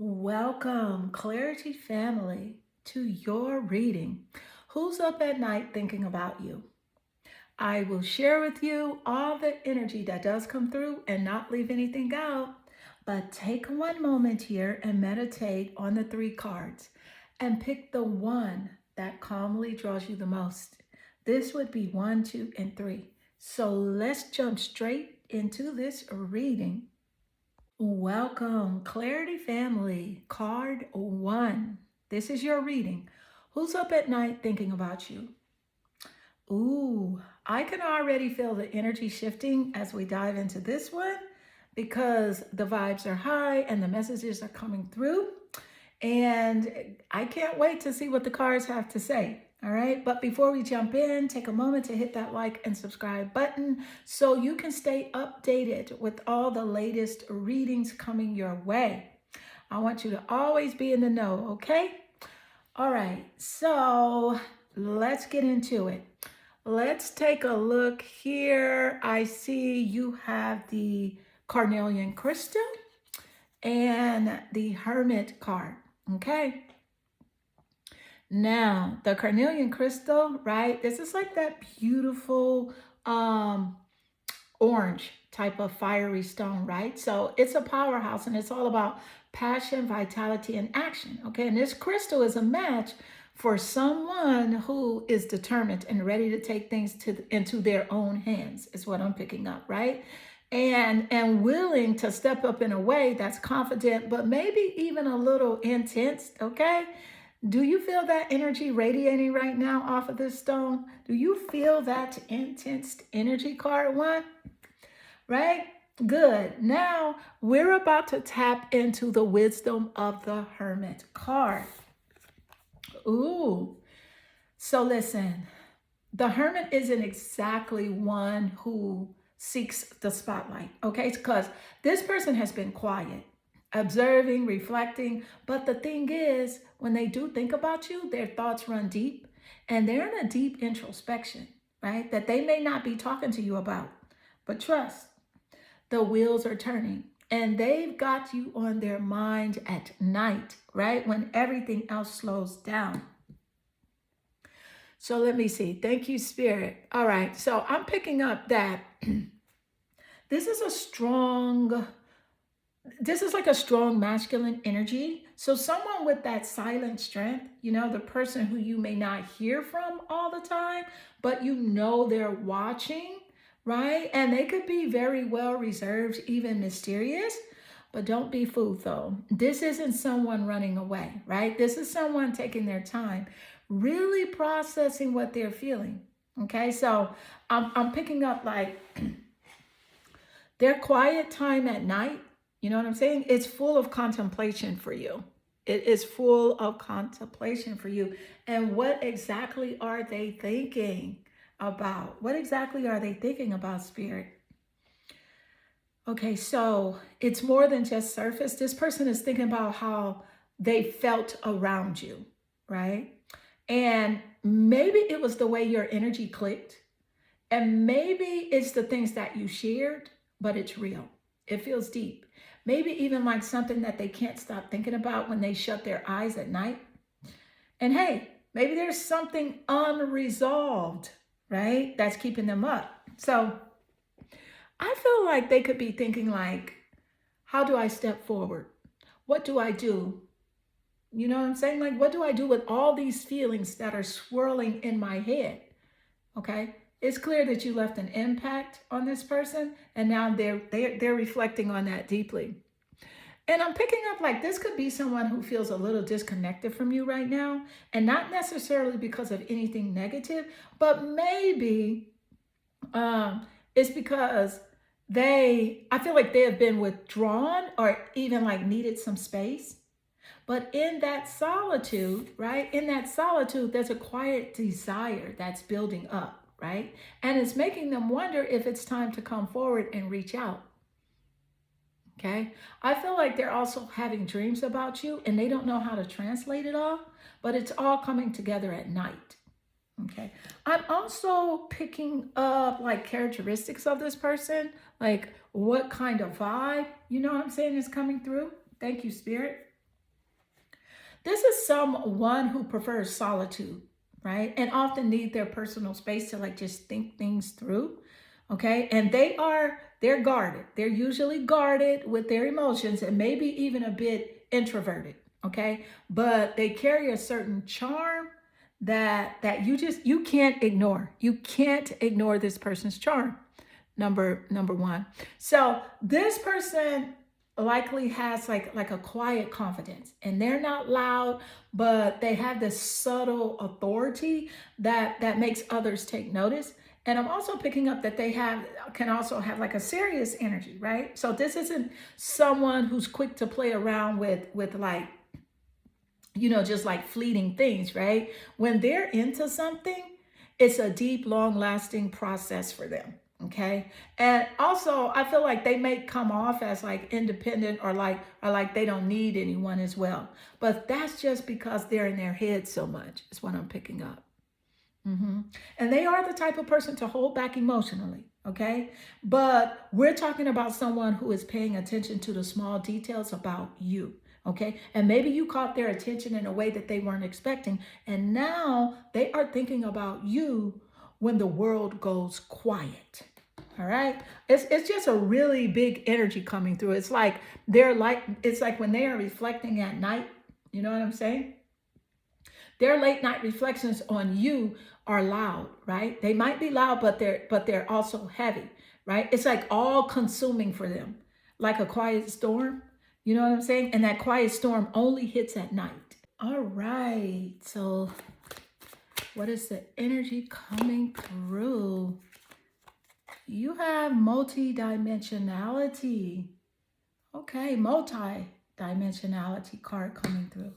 Welcome, Clarity Family, to your reading. Who's up at night thinking about you? I will share with you all the energy that does come through and not leave anything out. But take one moment here and meditate on the three cards and pick the one that calmly draws you the most. This would be one, two, and three. So let's jump straight into this reading. Welcome, Clarity Family, card one. This is your reading. Who's up at night thinking about you? Ooh, I can already feel the energy shifting as we dive into this one because the vibes are high and the messages are coming through. And I can't wait to see what the cards have to say. All right. But before we jump in, take a moment to hit that like and subscribe button so you can stay updated with all the latest readings coming your way. I want you to always be in the know. Okay. All right. So let's get into it. Let's take a look here. I see you have the carnelian crystal and the hermit card. Okay. Now, the carnelian crystal, right? This is like that beautiful orange type of fiery stone, right? So it's a powerhouse and it's all about passion, vitality, and action. Okay. And this crystal is a match for someone who is determined and ready to take things into their own hands, is what I'm picking up, right? And willing to step up in a way that's confident, but maybe even a little intense. Okay. Do you feel that energy radiating right now off of this stone? Do you feel that intense energy, card one? Right? Good. Now we're about to tap into the wisdom of the hermit card. Ooh. So listen, the hermit isn't exactly one who seeks the spotlight, okay? Because this person has been quiet, observing, reflecting. But the thing is, when they do think about you, their thoughts run deep and they're in a deep introspection, right? That they may not be talking to you about. But trust, the wheels are turning and they've got you on their mind at night, right? When everything else slows down. So let me see. Thank you, Spirit. All right. So I'm picking up that this is a strong, this is like a strong masculine energy. So someone with that silent strength, the person who you may not hear from all the time, but they're watching, right? And they could be very well reserved, even mysterious. But don't be fooled though. This isn't someone running away, right? This is someone taking their time, really processing what they're feeling. Okay, so I'm picking up like their quiet time at night. You know what I'm saying? It's full of contemplation for you. It is full of contemplation for you. And what exactly are they thinking about? What exactly are they thinking about, Spirit? Okay, so it's more than just surface. This person is thinking about how they felt around you, right? And maybe it was the way your energy clicked. And maybe it's the things that you shared, but it's real. It feels deep. Maybe even like something that they can't stop thinking about when they shut their eyes at night. And hey, maybe there's something unresolved, right? That's keeping them up. So I feel like they could be thinking like, how do I step forward? What do I do? You know what I'm saying? Like, what do I do with all these feelings that are swirling in my head? Okay. It's clear that you left an impact on this person, and now they're reflecting on that deeply. And I'm picking up like this could be someone who feels a little disconnected from you right now, and not necessarily because of anything negative, but maybe it's because I feel like they have been withdrawn or even like needed some space. But in that solitude, right? In that solitude, there's a quiet desire that's building up, right? And it's making them wonder if it's time to come forward and reach out. Okay. I feel like they're also having dreams about you and they don't know how to translate it all, but it's all coming together at night. Okay. I'm also picking up like characteristics of this person, like what kind of vibe, you know what I'm saying, is coming through. Thank you, Spirit. This is someone who prefers solitude, right? And often need their personal space to like just think things through. Okay. And they're guarded. They're usually guarded with their emotions and maybe even a bit introverted. Okay. But they carry a certain charm that you can't ignore. You can't ignore this person's charm. Number one. So this person likely has like a quiet confidence, and they're not loud, but they have this subtle authority that makes others take notice. And I'm also picking up that they have can also have like a serious energy, right? So this isn't someone who's quick to play around with like, just like fleeting things, right? When they're into something, it's a deep, long lasting process for them. Okay. And also I feel like they may come off as like independent or like they don't need anyone as well. But that's just because they're in their head so much, is what I'm picking up. And they are the type of person to hold back emotionally. Okay. But we're talking about someone who is paying attention to the small details about you. Okay. And maybe you caught their attention in a way that they weren't expecting. And now they are thinking about you when the world goes quiet. All right. It's just a really big energy coming through. It's like when they are reflecting at night. You know what I'm saying? Their late night reflections on you are loud, right? They might be loud, but they're also heavy, right? It's like all consuming for them, like a quiet storm. You know what I'm saying? And that quiet storm only hits at night. All right. So what is the energy coming through? You have multi-dimensionality. Okay, multi-dimensionality card coming through.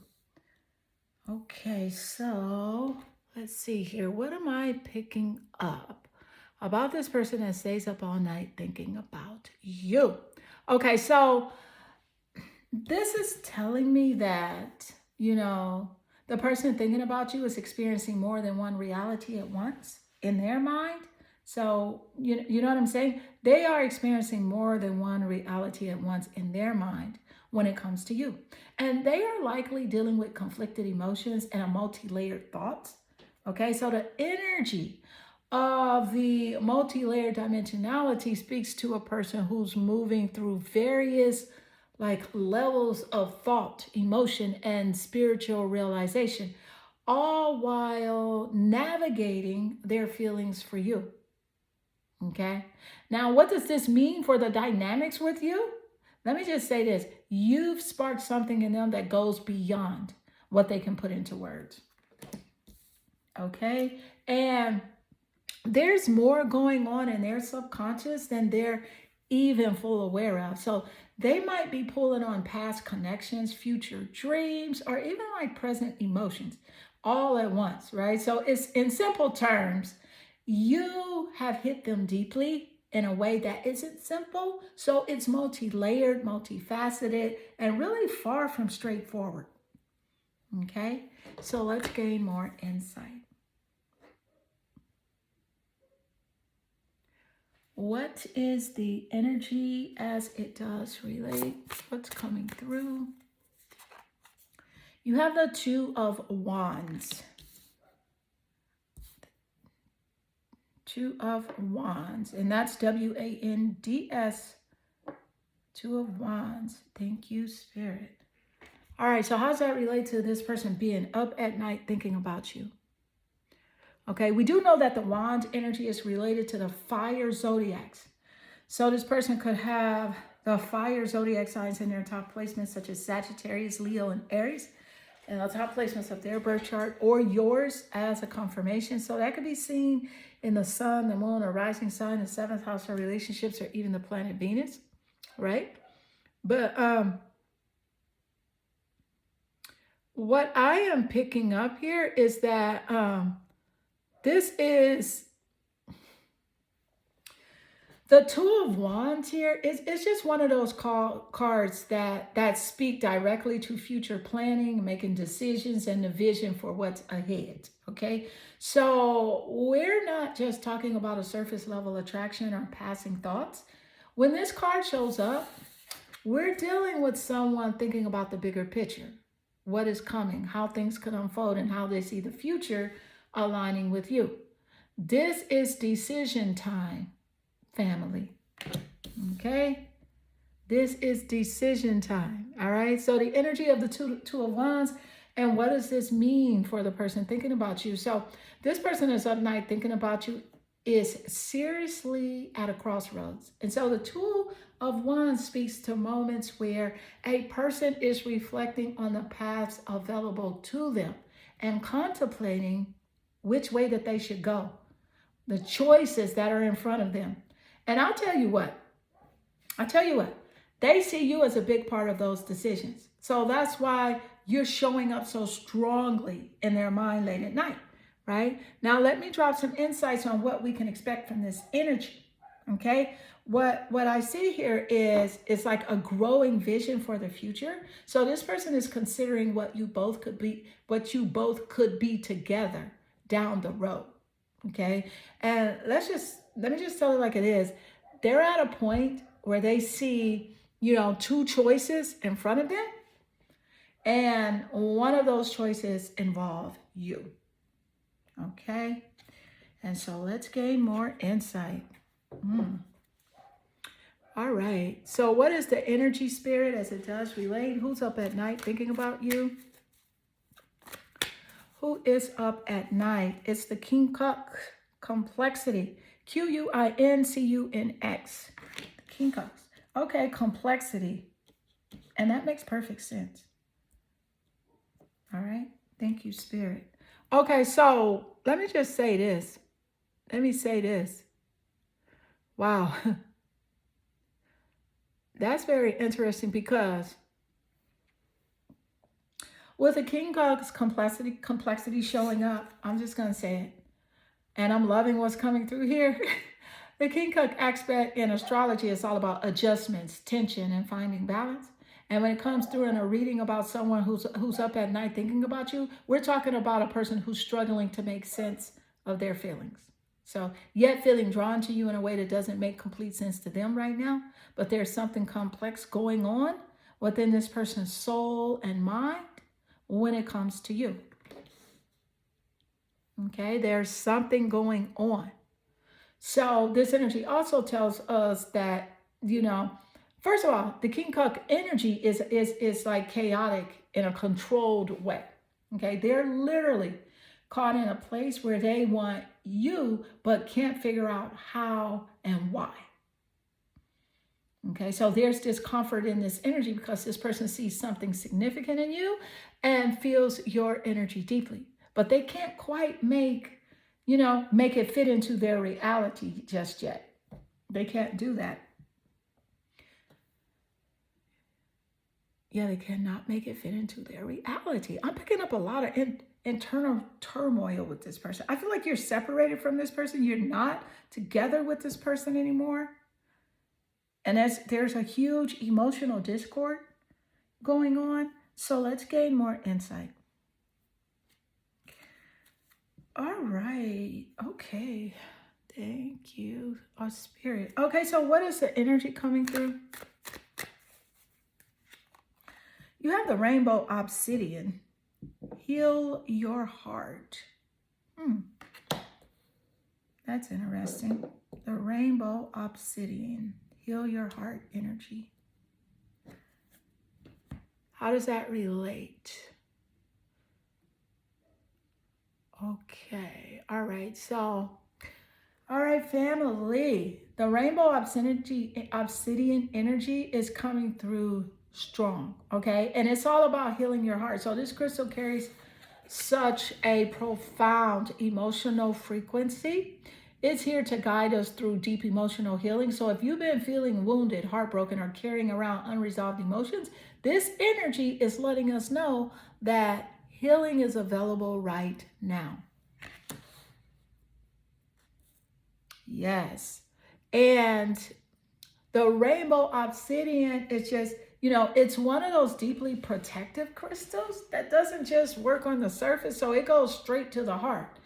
Okay, so let's see here. What am I picking up about this person that stays up all night thinking about you? Okay, so this is telling me that, the person thinking about you is experiencing more than one reality at once in their mind. So, you know what I'm saying? They are experiencing more than one reality at once in their mind when it comes to you. And they are likely dealing with conflicted emotions and a multi-layered thoughts. Okay, so the energy of the multi-layered dimensionality speaks to a person who's moving through various like levels of thought, emotion, and spiritual realization, all while navigating their feelings for you. Okay. Now, what does this mean for the dynamics with you? Let me just say this: you've sparked something in them that goes beyond what they can put into words. Okay. And there's more going on in their subconscious than they're even full aware of. So they might be pulling on past connections, future dreams, or even like present emotions all at once, right? So it's in simple terms, you have hit them deeply in a way that isn't simple. So it's multi-layered, multifaceted, and really far from straightforward. Okay, so let's gain more insight. What is the energy as it does relate? What's coming through? You have the Two of Wands. Two of Wands, and that's WANDS. Two of Wands. Thank you, Spirit. All right, so how does that relate to this person being up at night thinking about you? Okay, we do know that the wand energy is related to the fire zodiacs. So this person could have the fire zodiac signs in their top placements, such as Sagittarius, Leo, and Aries, and the top placements of their birth chart or yours as a confirmation. So that could be seen in the sun, the moon, or rising sign, the seventh house for relationships, or even the planet Venus, right? But what I am picking up here is that this is the Two of Wands here. It's just one of those cards that speak directly to future planning, making decisions, and the vision for what's ahead. Okay, so we're not just talking about a surface level attraction or passing thoughts. When this card shows up, we're dealing with someone thinking about the bigger picture. what is coming, how things could unfold, and how they see the future aligning with you. This is decision time, family. Okay? This is decision time. All right? So the energy of the two of wands, and what does this mean for the person thinking about you? So this person is up night thinking about you, is seriously at a crossroads. And so the two of wands speaks to moments where a person is reflecting on the paths available to them and contemplating which way that they should go, the choices that are in front of them. And I'll tell you what, they see you as a big part of those decisions. So that's why you're showing up so strongly in their mind late at night, right? Now, let me drop some insights on what we can expect from this energy, okay? What I see here is like a growing vision for the future. So this person is considering what you both could be together down the road, okay? And let me just tell it like it is. They're at a point where they see, two choices in front of them, and one of those choices involve you, okay? And so let's gain more insight. All right, so what is the energy, spirit, as it does relate? Who's up at night thinking about you? Who is up at night? It's the King Cup, complexity. Quincinx. King Cups. Okay, complexity. And that makes perfect sense. All right. Thank you, Spirit. Okay, so let me just say this. Wow. That's very interesting because with the King Cups complexity showing up, I'm just going to say it. And I'm loving what's coming through here. The King Cup aspect in astrology is all about adjustments, tension, and finding balance. And when it comes through in a reading about someone who's up at night thinking about you, we're talking about a person who's struggling to make sense of their feelings. So yet feeling drawn to you in a way that doesn't make complete sense to them right now, but there's something complex going on within this person's soul and mind when it comes to you. Okay, there's something going on. So this energy also tells us that, first of all, the King Cup energy is like chaotic in a controlled way. Okay, they're literally caught in a place where they want you, but can't figure out how and why. Okay, so there's discomfort in this energy because this person sees something significant in you and feels your energy deeply. But they can't quite make it fit into their reality just yet. They can't do that. Yeah, they cannot make it fit into their reality. I'm picking up a lot of internal turmoil with this person. I feel like you're separated from this person. You're not together with this person anymore. And there's a huge emotional discord going on. So let's gain more insight. All right. Okay. Thank you, our spirit. Okay, so what is the energy coming through? You have the rainbow obsidian. Heal your heart. That's interesting. The rainbow obsidian. Heal your heart energy. How does that relate? Okay. All right. So, all right, family. The rainbow obsidian energy is coming through strong. Okay. And it's all about healing your heart. So this crystal carries such a profound emotional frequency. It's here to guide us through deep emotional healing. So if you've been feeling wounded, heartbroken, or carrying around unresolved emotions, this energy is letting us know that healing is available right now. Yes. And the rainbow obsidian is just, it's one of those deeply protective crystals that doesn't just work on the surface. So it goes straight to the heart,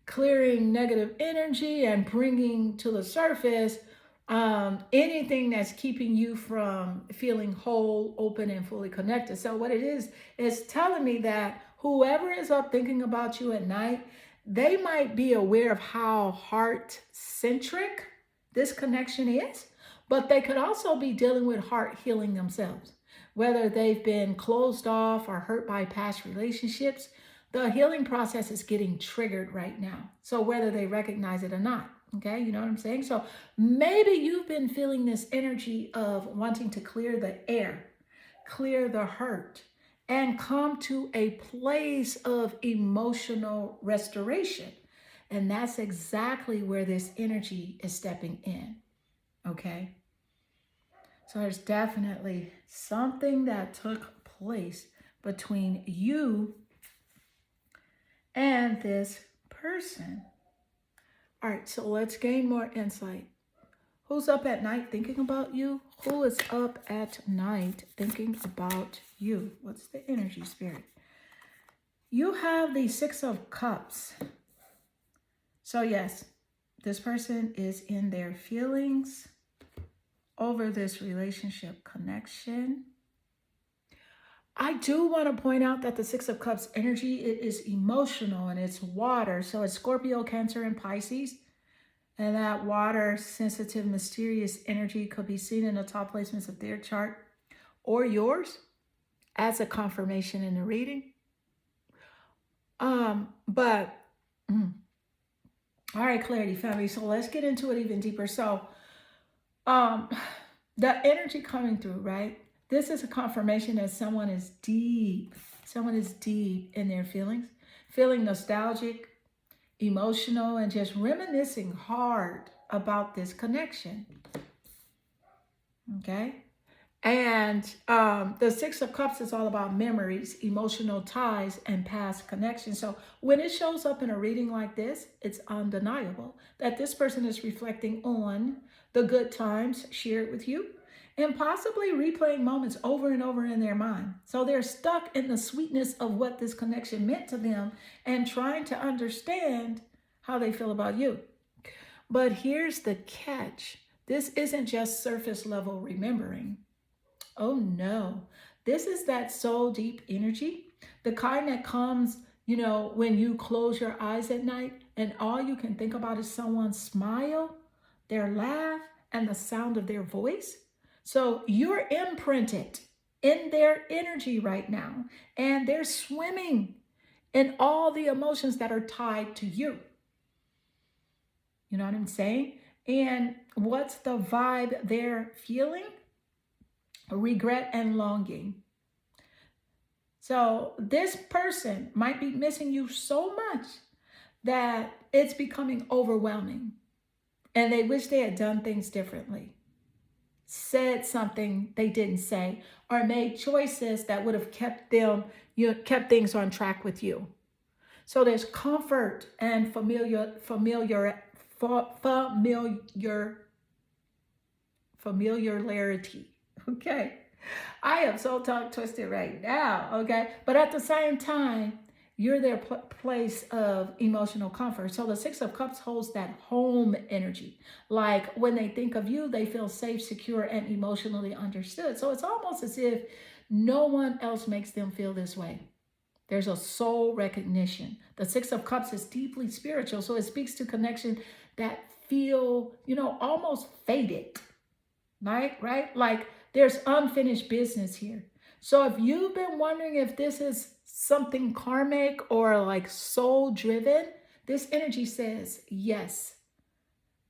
clearing negative energy and bringing to the surface Anything that's keeping you from feeling whole, open, and fully connected. So what it is telling me that whoever is up thinking about you at night, they might be aware of how heart centric this connection is, but they could also be dealing with heart healing themselves. Whether they've been closed off or hurt by past relationships, the healing process is getting triggered right now. So whether they recognize it or not, okay, you know what I'm saying? So maybe you've been feeling this energy of wanting to clear the air, clear the hurt, and come to a place of emotional restoration. And that's exactly where this energy is stepping in, okay? So there's definitely something that took place between you and this person. All right, so let's gain more insight. Who's up at night thinking about you? Who is up at night thinking about you? What's the energy, spirit? You have the Six of Cups. So yes, this person is in their feelings over this relationship connection. I do want to point out that the Six of Cups energy, it is emotional and it's water. So it's Scorpio, Cancer, and Pisces. And that water, sensitive, mysterious energy could be seen in the top placements of their chart or yours as a confirmation in the reading. But all right, clarity family. So let's get into it even deeper. So the energy coming through, right? This is a confirmation that someone is deep in their feelings, feeling nostalgic, emotional, and just reminiscing hard about this connection. Okay? And the Six of Cups is all about memories, emotional ties, and past connections. So when it shows up in a reading like this, it's undeniable that this person is reflecting on the good times shared with you and possibly replaying moments over and over in their mind. So they're stuck in the sweetness of what this connection meant to them and trying to understand how they feel about you. But here's the catch. This isn't just surface level remembering. Oh no, this is that soul deep energy, the kind that comes, when you close your eyes at night and all you can think about is someone's smile, their laugh, and the sound of their voice. So you're imprinted in their energy right now, and they're swimming in all the emotions that are tied to you. You know what I'm saying? And what's the vibe they're feeling? Regret and longing. So this person might be missing you so much that it's becoming overwhelming. And they wish they had done things differently, said something they didn't say, or made choices that would have kept things on track with you. So there's comfort and familiarity. Okay. I am so tongue twisted right now, okay? But at the same time, you're their place of emotional comfort. So the Six of Cups holds that home energy. Like when they think of you, they feel safe, secure, and emotionally understood. So it's almost as if no one else makes them feel this way. There's a soul recognition. The Six of Cups is deeply spiritual. So it speaks to connection that feel, almost faded, right? Like there's unfinished business here. So if you've been wondering if this is something karmic or like soul driven, this energy says yes.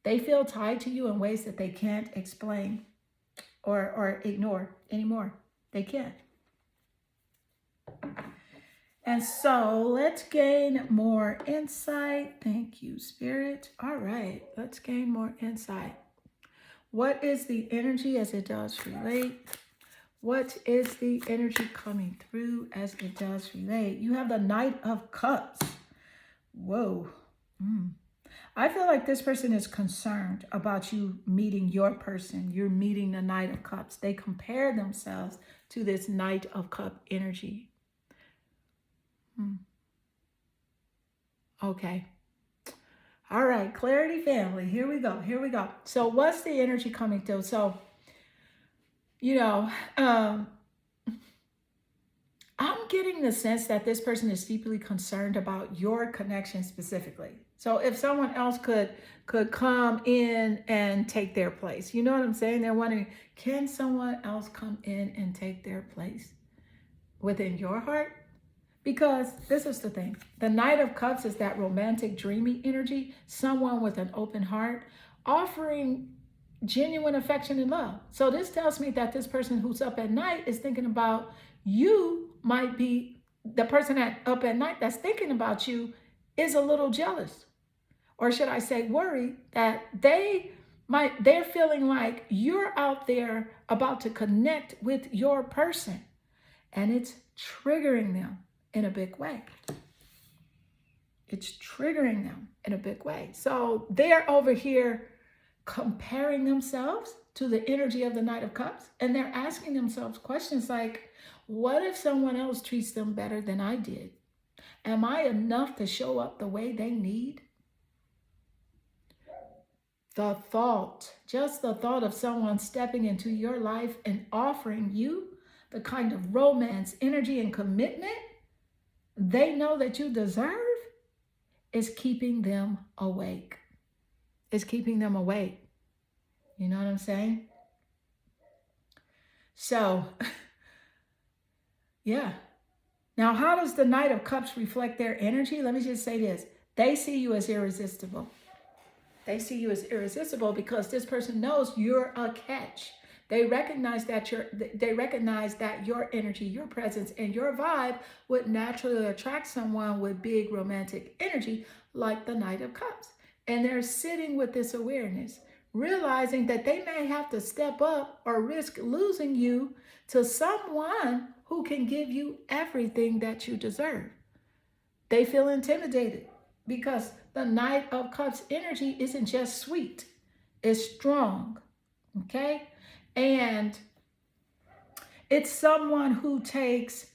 They feel tied to you in ways that they can't explain or ignore anymore. They can't. And so let's gain more insight. Thank you, Spirit. All right, let's gain more insight. What is the energy as it does relate? What is the energy coming through as it does relate? You have the Knight of Cups. Whoa. I feel like this person is concerned about you meeting your person. You're meeting the Knight of Cups. They compare themselves to this Knight of Cup energy. Okay. All right, clarity family. Here we go. Here we go. So what's the energy coming through? So, you know, I'm getting the sense that this person is deeply concerned about your connection specifically. So if someone else could come in and take their place, you know what I'm saying? They're wondering, can someone else come in and take their place within your heart? Because this is the thing. The Knight of Cups is that romantic, dreamy energy, someone with an open heart, offering genuine affection and love. So this tells me that this person who's up at night is thinking about you, might be the person that up at night that's thinking about you is a little jealous. Or should I say worried that they're feeling like you're out there about to connect with your person, and it's triggering them in a big way. It's triggering them in a big way. So they're over here comparing themselves to the energy of the Knight of Cups, and they're asking themselves questions like, what if someone else treats them better than I did? Am I enough to show up the way they need? The thought, just the thought of someone stepping into your life and offering you the kind of romance, energy, and commitment they know that you deserve is keeping them awake. It's keeping them awake. You know what I'm saying? So, yeah. Now, how does the Knight of Cups reflect their energy? Let me just say this. They see you as irresistible. They see you as irresistible because this person knows you're a catch. They recognize that your energy, your presence, and your vibe would naturally attract someone with big romantic energy like the Knight of Cups. And they're sitting with this awareness, realizing that they may have to step up or risk losing you to someone who can give you everything that you deserve. They feel intimidated because the Knight of Cups energy isn't just sweet, it's strong, okay? And it's someone who takes,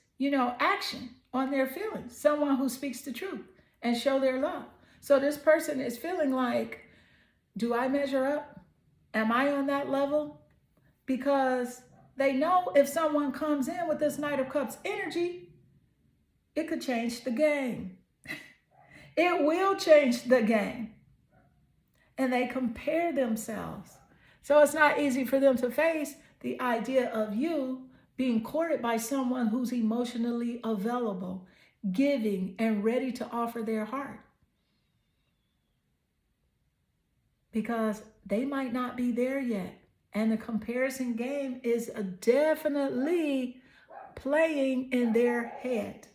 action on their feelings, someone who speaks the truth and show their love. So this person is feeling like, do I measure up? Am I on that level? Because they know if someone comes in with this Knight of Cups energy, it could change the game. It will change the game. And they compare themselves. So it's not easy for them to face the idea of you being courted by someone who's emotionally available, giving, and ready to offer their heart. Because they might not be there yet. And the comparison game is definitely playing in their head.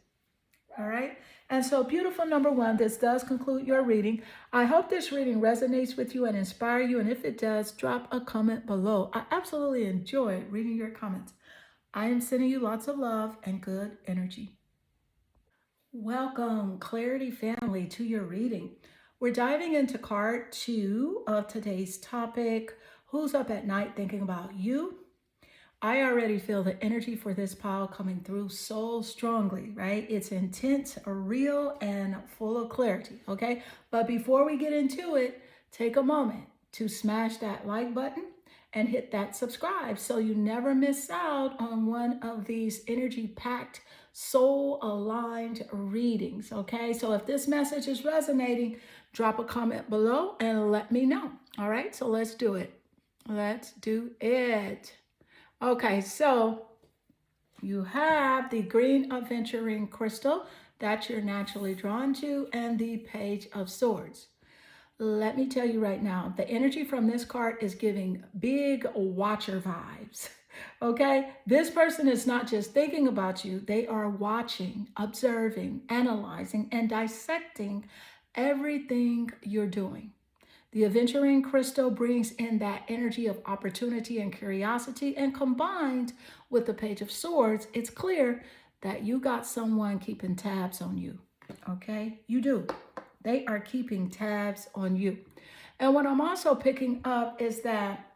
All right. And so, beautiful number one, this does conclude your reading. I hope this reading resonates with you and inspire you. And if it does, drop a comment below. I absolutely enjoy reading your comments. I am sending you lots of love and good energy. Welcome, Clarity family, to your reading. We're diving into card 2 of today's topic, who's up at night thinking about you? I already feel the energy for this pile coming through so strongly, right? It's intense, real, and full of clarity, okay? But before we get into it, take a moment to smash that like button and hit that subscribe so you never miss out on one of these energy-packed, soul-aligned readings, okay? So if this message is resonating, drop a comment below and let me know, all right? So let's do it. Let's do it. Okay, so you have the green aventurine crystal that you're naturally drawn to and the Page of Swords. Let me tell you right now, the energy from this card is giving big watcher vibes, okay? This person is not just thinking about you, they are watching, observing, analyzing, and dissecting everything you're doing. The aventurine crystal brings in that energy of opportunity and curiosity, and combined with the Page of Swords, it's clear that you got someone keeping tabs on you, okay? You do. They are keeping tabs on you. And what I'm also picking up is that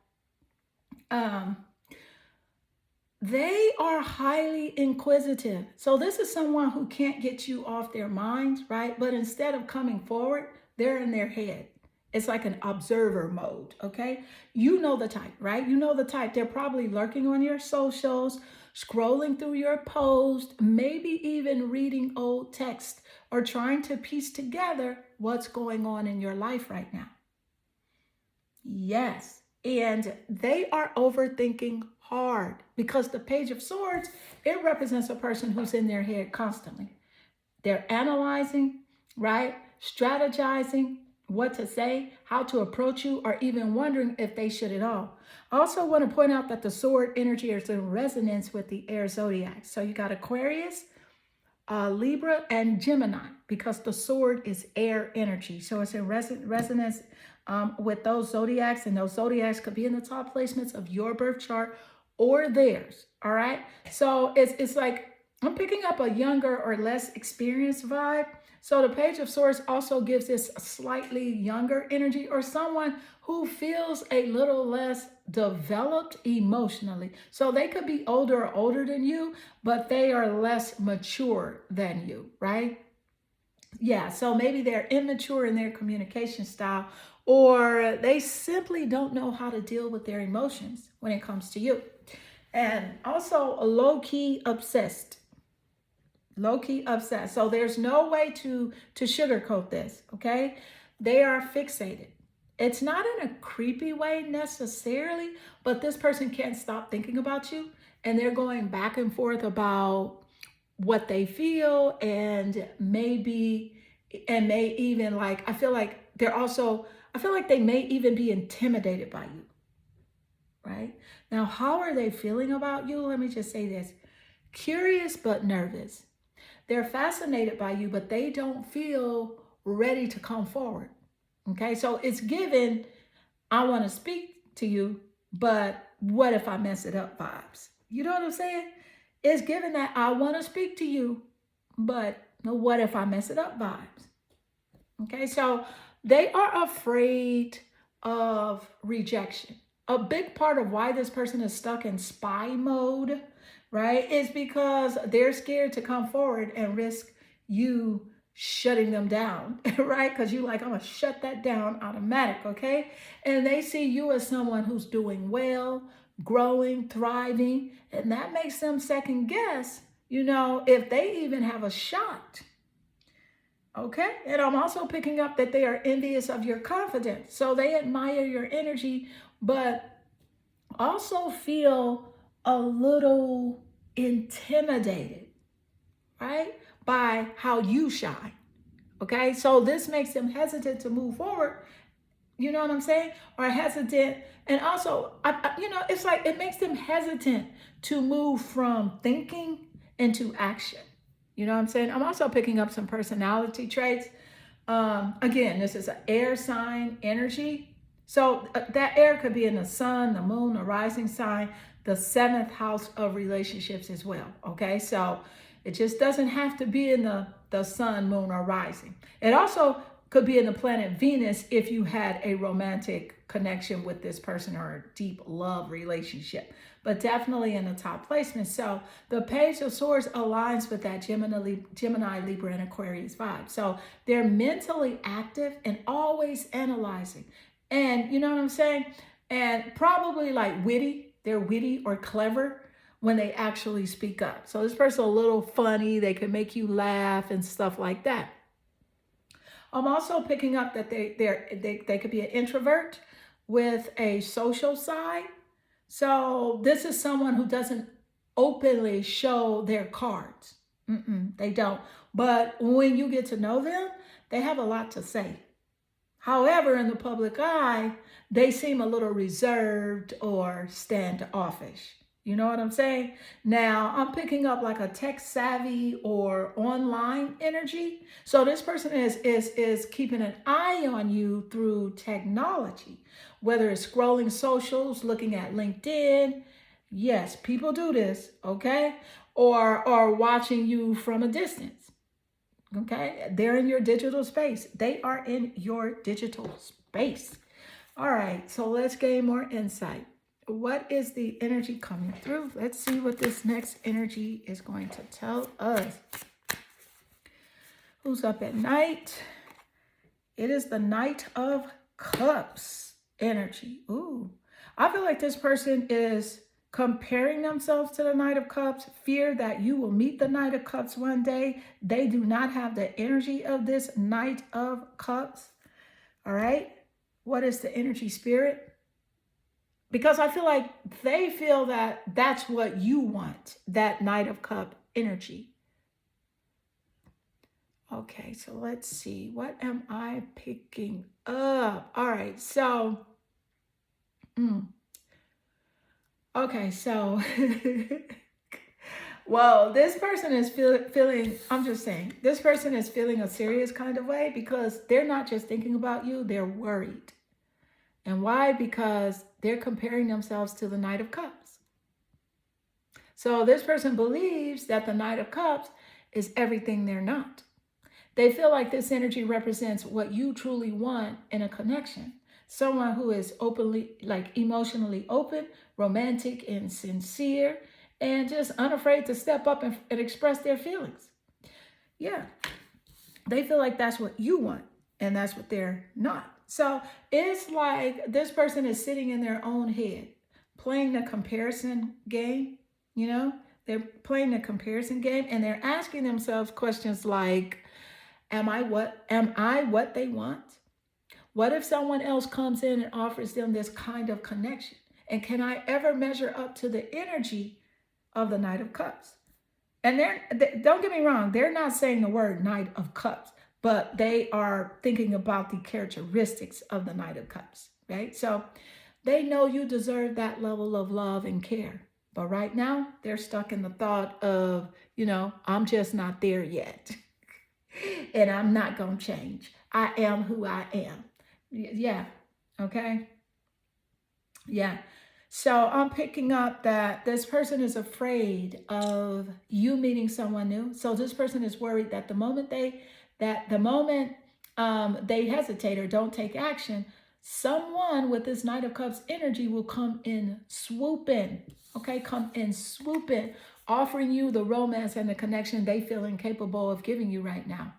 they are highly inquisitive. So this is someone who can't get you off their minds, right? But instead of coming forward, they're in their head. It's like an observer mode, okay? You know the type, right? You know the type. They're probably lurking on your socials, scrolling through your post, maybe even reading old text or trying to piece together what's going on in your life right now. Yes. And they are overthinking hard because the Page of Swords, it represents a person who's in their head constantly. They're analyzing, right? Strategizing what to say, how to approach you, or even wondering if they should at all. I also want to point out that the sword energy is in resonance with the air zodiac. So you got Aquarius, Libra, and Gemini, because the sword is air energy. So it's in resonance with those zodiacs, and those zodiacs could be in the top placements of your birth chart or theirs. All right. So it's like I'm picking up a younger or less experienced vibe. So the Page of Swords also gives this slightly younger energy, or someone who feels a little less developed emotionally. So they could be older than you, but they are less mature than you, right? Yeah, so maybe they're immature in their communication style, or they simply don't know how to deal with their emotions when it comes to you. And also low-key obsessed. Low-key obsessed. So there's no way to sugarcoat this, okay? They are fixated. It's not in a creepy way necessarily, but this person can't stop thinking about you, and they're going back and forth about what they feel, and may even, like, I feel like they may even be intimidated by you, right? Now, how are they feeling about you? Let me just say this: curious but nervous. They're fascinated by you, but they don't feel ready to come forward. Okay, so it's given, I want to speak to you, but what if I mess it up vibes? You know what I'm saying? It's given that I want to speak to you, but what if I mess it up vibes? Okay, so they are afraid of rejection. A big part of why this person is stuck in spy mode, right, is because they're scared to come forward and risk you shutting them down, right? Because you like, I'm gonna shut that down automatic, okay? And they see you as someone who's doing well, growing, thriving, and that makes them second guess, if they even have a shot. Okay, and I'm also picking up that they are envious of your confidence. So they admire your energy, but also feel a little intimidated, right, by how you shine. Okay, so this makes them hesitant to move forward. You know what I'm saying? Or hesitant. And also, it's like it makes them hesitant to move from thinking into action. You know what I'm saying? I'm also picking up some personality traits. Again, this is an air sign energy. So that air could be in the sun, the moon, the rising sign, the seventh house of relationships as well. Okay, so it just doesn't have to be in the sun, moon, or rising. It also could be in the planet Venus if you had a romantic connection with this person or a deep love relationship, but definitely in the top placement. So the Page of Swords aligns with that Gemini, Libra, and Aquarius vibe. So they're mentally active and always analyzing. And you know what I'm saying? And probably like witty. They're witty or clever when they actually speak up. So this person's a little funny. They can make you laugh and stuff like that. I'm also picking up that they could be an introvert with a social side. So this is someone who doesn't openly show their cards. They don't. But when you get to know them, they have a lot to say. However, in the public eye, they seem a little reserved or standoffish. You know what I'm saying? Now, I'm picking up like a tech savvy or online energy. So this person is keeping an eye on you through technology, whether it's scrolling socials, looking at LinkedIn. Yes, people do this, okay? Or watching you from a distance. Okay? They're in your digital space. They are in your digital space. All right, so let's gain more insight. What is the energy coming through? Let's see what this next energy is going to tell us. Who's up at night? It is the Knight of Cups energy. Ooh. I feel like this person is comparing themselves to the Knight of Cups, fear that you will meet the Knight of Cups one day. They do not have the energy of this Knight of Cups. All right. What is the energy, spirit? Because I feel like they feel that that's what you want, that Knight of Cup energy. Okay, so let's see. What am I picking up? All right, so, okay, so, well, this person is feeling, I'm just saying, this person is feeling a serious kind of way because they're not just thinking about you, they're worried. And why? Because they're comparing themselves to the Knight of Cups. So this person believes that the Knight of Cups is everything they're not. They feel like this energy represents what you truly want in a connection. Someone who is openly, like emotionally open, romantic and sincere, and just unafraid to step up and express their feelings. Yeah, they feel like that's what you want, and that's what they're not. So it's like this person is sitting in their own head, playing the comparison game, you know? They're playing the comparison game and they're asking themselves questions like, am I what they want? What if someone else comes in and offers them this kind of connection? And can I ever measure up to the energy of the Knight of Cups? And don't get me wrong, they're not saying the word Knight of Cups, but they are thinking about the characteristics of the Knight of Cups, right? So they know you deserve that level of love and care. But right now, they're stuck in the thought of, I'm just not there yet. And I'm not going to change. I am who I am. Yeah. Okay. Yeah. So I'm picking up that this person is afraid of you meeting someone new. So this person is worried that the moment they hesitate or don't take action, someone with this Knight of Cups energy will come in swooping. Okay, come in swooping, offering you the romance and the connection they feel incapable of giving you right now.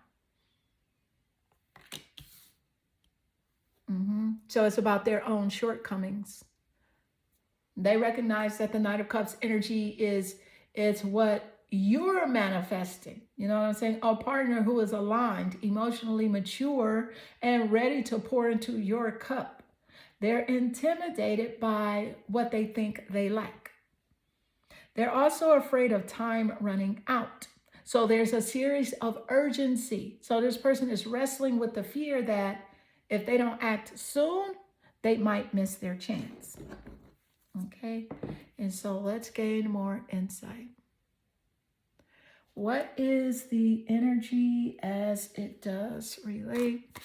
So it's about their own shortcomings. They recognize that the Knight of Cups energy it's what you're manifesting. You know what I'm saying? A partner who is aligned, emotionally mature, and ready to pour into your cup. They're intimidated by what they think they lack. They're also afraid of time running out. So there's a series of urgency. So this person is wrestling with the fear that if they don't act soon, they might miss their chance. Okay, and so let's gain more insight. What is the energy as it does relate?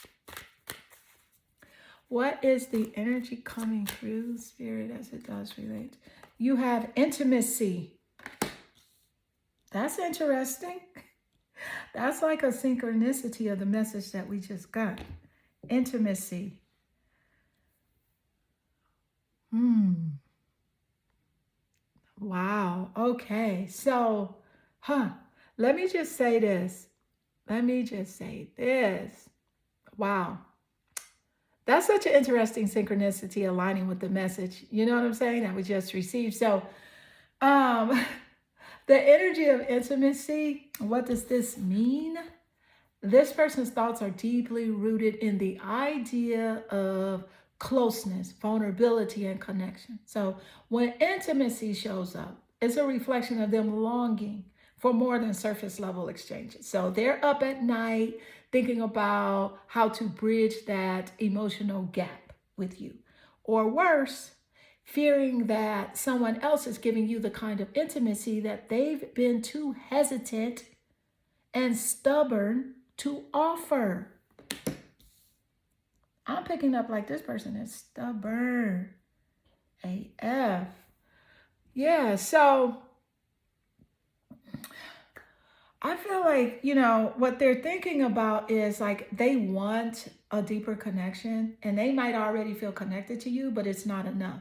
What is the energy coming through, Spirit, as it does relate? You have intimacy. That's interesting. That's like a synchronicity of the message that we just got. Intimacy. Wow. Okay. So, let me just say this. Wow. That's such an interesting synchronicity aligning with the message. You know what I'm saying? That we just received. So, the energy of intimacy, what does this mean? This person's thoughts are deeply rooted in the idea of closeness, vulnerability, and connection. So when intimacy shows up, it's a reflection of them longing for more than surface level exchanges. So they're up at night thinking about how to bridge that emotional gap with you. Or worse, fearing that someone else is giving you the kind of intimacy that they've been too hesitant and stubborn to offer. I'm picking up like this person is stubborn AF. Yeah, so I feel like, what they're thinking about is like they want a deeper connection and they might already feel connected to you, but it's not enough.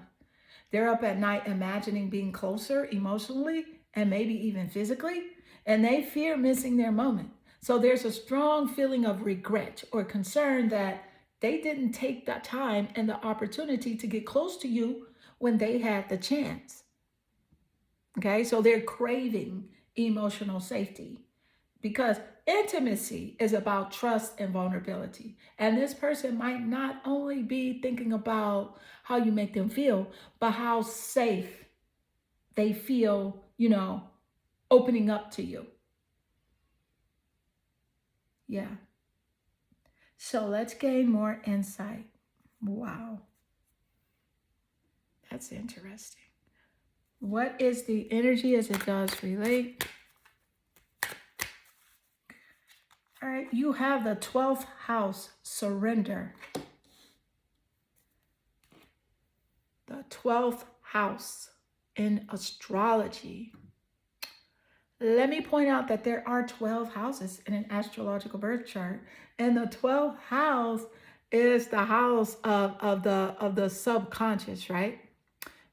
They're up at night imagining being closer emotionally and maybe even physically, and they fear missing their moment. So there's a strong feeling of regret or concern that They didn't take the time and the opportunity to get close to you when they had the chance. Okay, so they're craving emotional safety because intimacy is about trust and vulnerability. And this person might not only be thinking about how you make them feel, but how safe they feel, opening up to you. Yeah. So let's gain more insight. Wow. That's interesting. What is the energy as it does relate? All right, you have the 12th house, surrender. The 12th house in astrology. Let me point out that there are 12 houses in an astrological birth chart, and the 12th house is the house of the subconscious, right?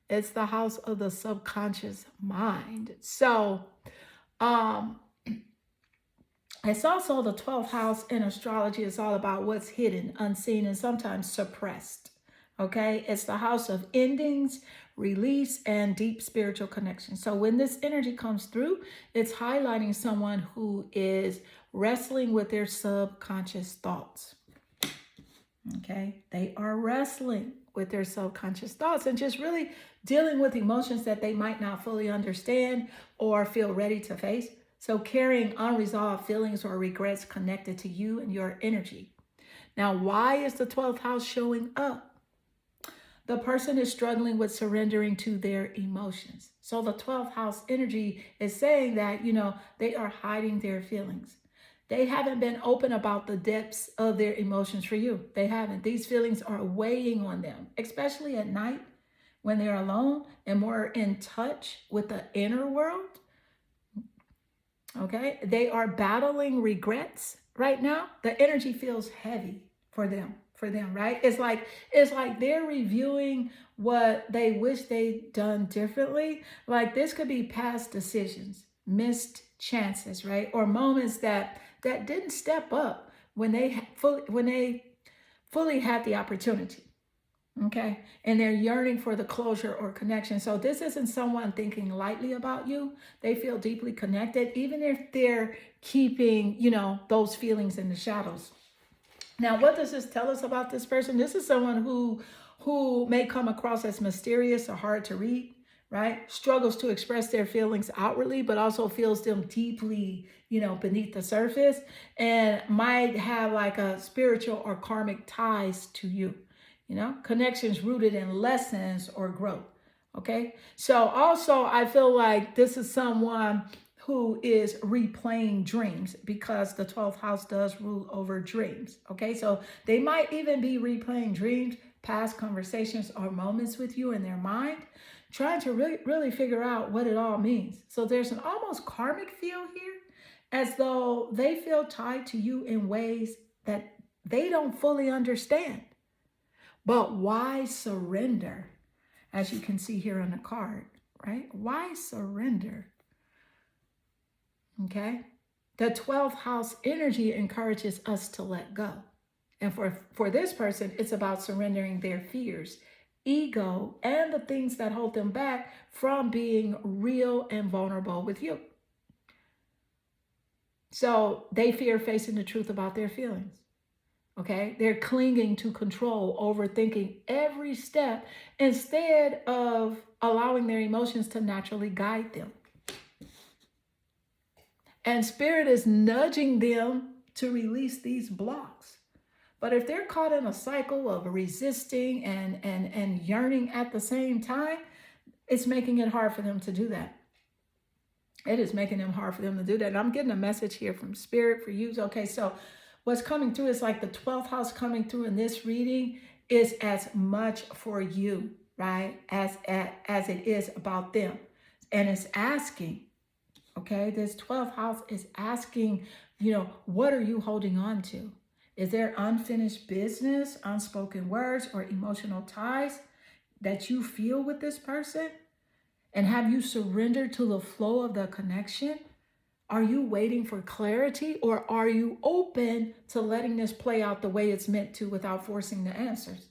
It's the house of the subconscious mind. So, it's also the 12th house in astrology is all about what's hidden, unseen, and sometimes suppressed. Okay, it's the house of endings, release, and deep spiritual connection. So when this energy comes through, it's highlighting someone who is wrestling with their subconscious thoughts. Okay, they are wrestling with their subconscious thoughts and just really dealing with emotions that they might not fully understand or feel ready to face. So carrying unresolved feelings or regrets connected to you and your energy. Now, why is the 12th house showing up? The person is struggling with surrendering to their emotions. So the 12th house energy is saying that, they are hiding their feelings. They haven't been open about the depths of their emotions for you. They haven't. These feelings are weighing on them, especially at night when they're alone and more in touch with the inner world. Okay. They are battling regrets right now. The energy feels heavy for them, right? It's like they're reviewing what they wish they'd done differently. Like this could be past decisions, missed chances, right? Or moments that didn't step up when they fully had the opportunity. Okay. And they're yearning for the closure or connection. So this isn't someone thinking lightly about you. They feel deeply connected, even if they're keeping, those feelings in the shadows. Now, what does this tell us about this person? This is someone who may come across as mysterious or hard to read, right? Struggles to express their feelings outwardly, but also feels them deeply, beneath the surface, and might have like a spiritual or karmic ties to you. Connections rooted in lessons or growth. Okay. So also, I feel like this is someone who is replaying dreams because the 12th house does rule over dreams. Okay. So they might even be replaying dreams, past conversations, or moments with you in their mind, trying to really figure out what it all means. So there's an almost karmic feel here, as though they feel tied to you in ways that they don't fully understand. But why surrender? As you can see here on the card, right? Why surrender? Okay. The 12th house energy encourages us to let go. And for this person, it's about surrendering their fears, ego, and the things that hold them back from being real and vulnerable with you. So they fear facing the truth about their feelings. Okay, they're clinging to control, overthinking every step instead of allowing their emotions to naturally guide them. And spirit is nudging them to release these blocks. But if they're caught in a cycle of resisting and yearning at the same time, it's making it hard for them to do that. It is making them hard for them to do that. And I'm getting a message here from spirit for you. Okay, so what's coming through is like the 12th house coming through in this reading is as much for you, right? As it is about them. And it's asking, okay, this 12th house is asking, what are you holding on to? Is there unfinished business, unspoken words, or emotional ties that you feel with this person? And have you surrendered to the flow of the connection? Are you waiting for clarity, or are you open to letting this play out the way it's meant to without forcing the answers?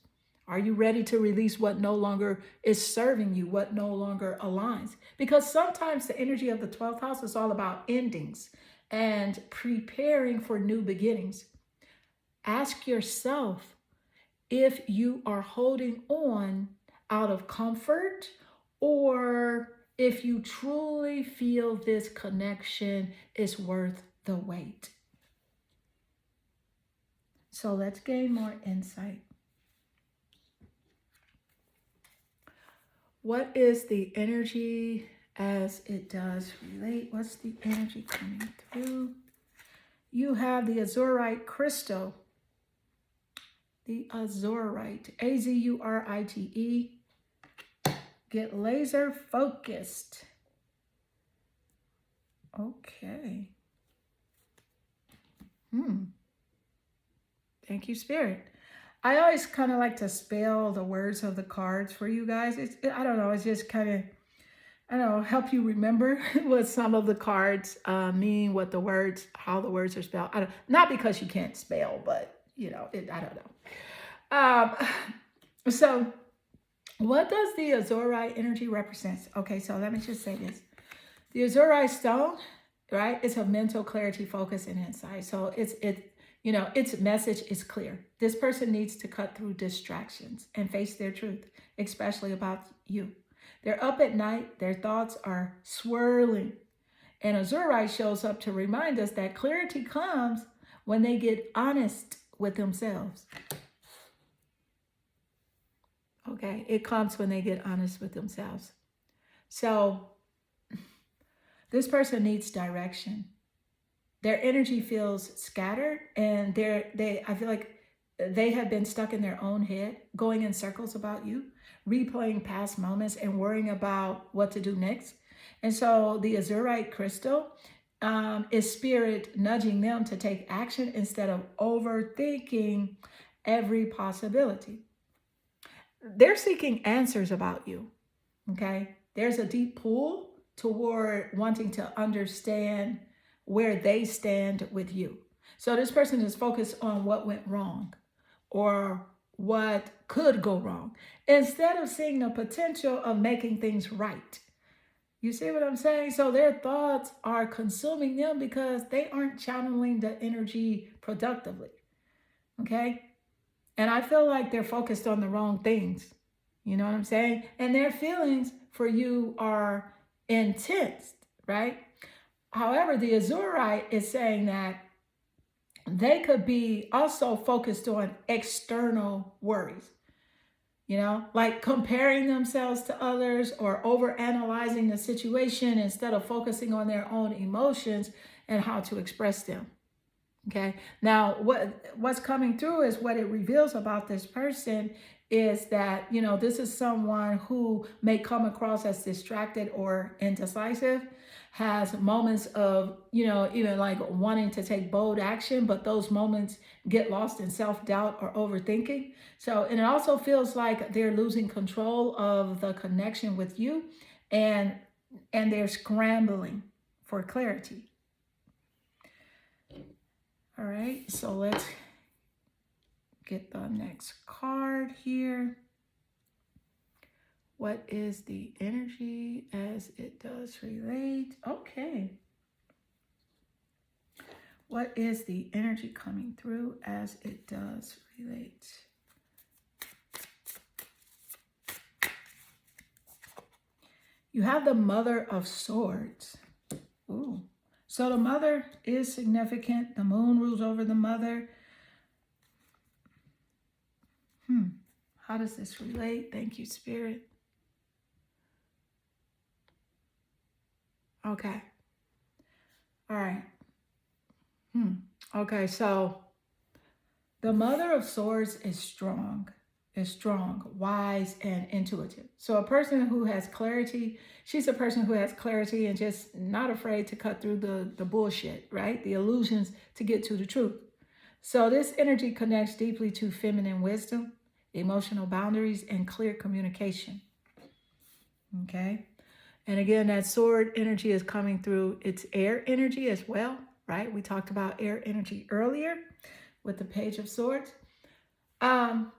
Are you ready to release what no longer is serving you, what no longer aligns? Because sometimes the energy of the 12th house is all about endings and preparing for new beginnings. Ask yourself if you are holding on out of comfort, or if you truly feel this connection is worth the wait. So let's gain more insight. What is the energy as it does relate? What's the energy coming through? You have the azurite crystal. The azurite, Azurite. Get laser focused. Okay. Thank you, Spirit. I always kind of like to spell the words of the cards for you guys. I don't know, it's just kind of, I don't know, help you remember what some of the cards mean, what the words, how the words are spelled. Not because you can't spell, but I don't know. So what does the azurite energy represent? Okay, so let me just say this. The azurite stone, right? It's a mental clarity, focus, and insight. So its message is clear. This person needs to cut through distractions and face their truth, especially about you. They're up at night, their thoughts are swirling. And azurite shows up to remind us that clarity comes when they get honest with themselves. Okay, it comes when they get honest with themselves. So this person needs direction. Their energy feels scattered, and I feel like they have been stuck in their own head, going in circles about you, replaying past moments and worrying about what to do next. And so the azurite crystal is spirit nudging them to take action instead of overthinking every possibility. They're seeking answers about you, okay? There's a deep pull toward wanting to understand where they stand with you. So this person is focused on what went wrong or what could go wrong instead of seeing the potential of making things right. You see what I'm saying? So their thoughts are consuming them because they aren't channeling the energy productively, okay? And I feel like they're focused on the wrong things. You know what I'm saying? And their feelings for you are intense, right? However, the azurite is saying that they could be also focused on external worries, like comparing themselves to others or overanalyzing the situation instead of focusing on their own emotions and how to express them. Okay. Now, what's coming through is what it reveals about this person is that, this is someone who may come across as distracted or indecisive, has moments of, even like wanting to take bold action, but those moments get lost in self-doubt or overthinking. So, and it also feels like they're losing control of the connection with you, and they're scrambling for clarity. All right, so let's get the next card here. What is the energy as it does relate? Okay. What is the energy coming through as it does relate? You have the Mother of Swords. Ooh. So the mother is significant. The moon rules over the mother. How does this relate? Thank you, Spirit. Okay. All right. Okay, so the Mother of Swords is strong, wise, and intuitive. So a person who has clarity, she's a person who has clarity and just not afraid to cut through the bullshit, right? The illusions to get to the truth. So this energy connects deeply to feminine wisdom, emotional boundaries, and clear communication. Okay. And again, that sword energy is coming through. It's air energy as well, right? We talked about air energy earlier with the Page of Swords. Um,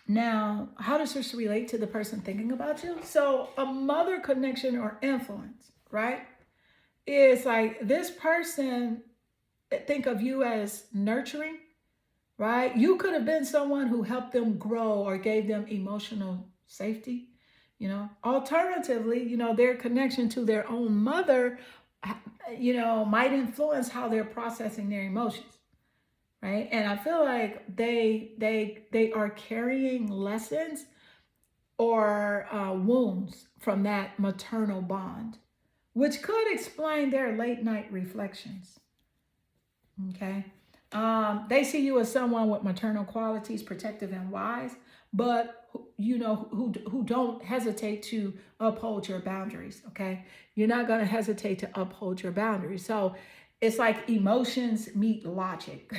Now, how does this relate to the person thinking about you? So, a mother connection or influence, right? Is like this person, think of you as nurturing, right? You could have been someone who helped them grow or gave them emotional safety, Alternatively, their connection to their own mother, might influence how they're processing their emotions, right? And I feel like they are carrying lessons or wounds from that maternal bond, which could explain their late night reflections. Okay. They see you as someone with maternal qualities, protective and wise, but who don't hesitate to uphold your boundaries. Okay. You're not going to hesitate to uphold your boundaries. So it's like emotions meet logic.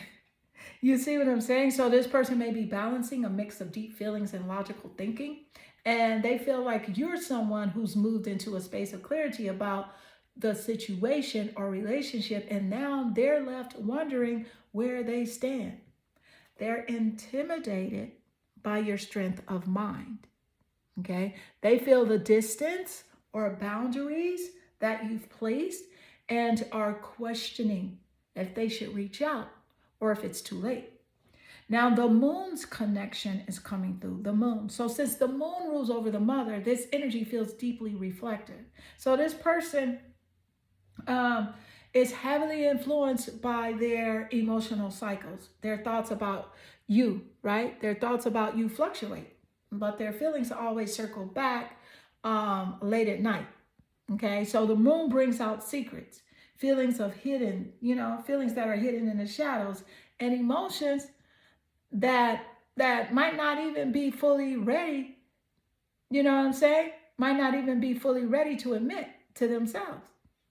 You see what I'm saying? So this person may be balancing a mix of deep feelings and logical thinking. And they feel like you're someone who's moved into a space of clarity about the situation or relationship. And now they're left wondering where they stand. They're intimidated by your strength of mind. Okay. They feel the distance or boundaries that you've placed and are questioning if they should reach out or if it's too late. Now, the moon's connection is coming through the moon. So, since the moon rules over the mother, this energy feels deeply reflective. So, this person is heavily influenced by their emotional cycles, their thoughts about you, right? Their thoughts about you fluctuate, but their feelings always circle back late at night. Okay, so the moon brings out secrets, feelings of hidden, feelings that are hidden in the shadows, and emotions that might not even be fully ready. You know what I'm saying? Might not even be fully ready to admit to themselves.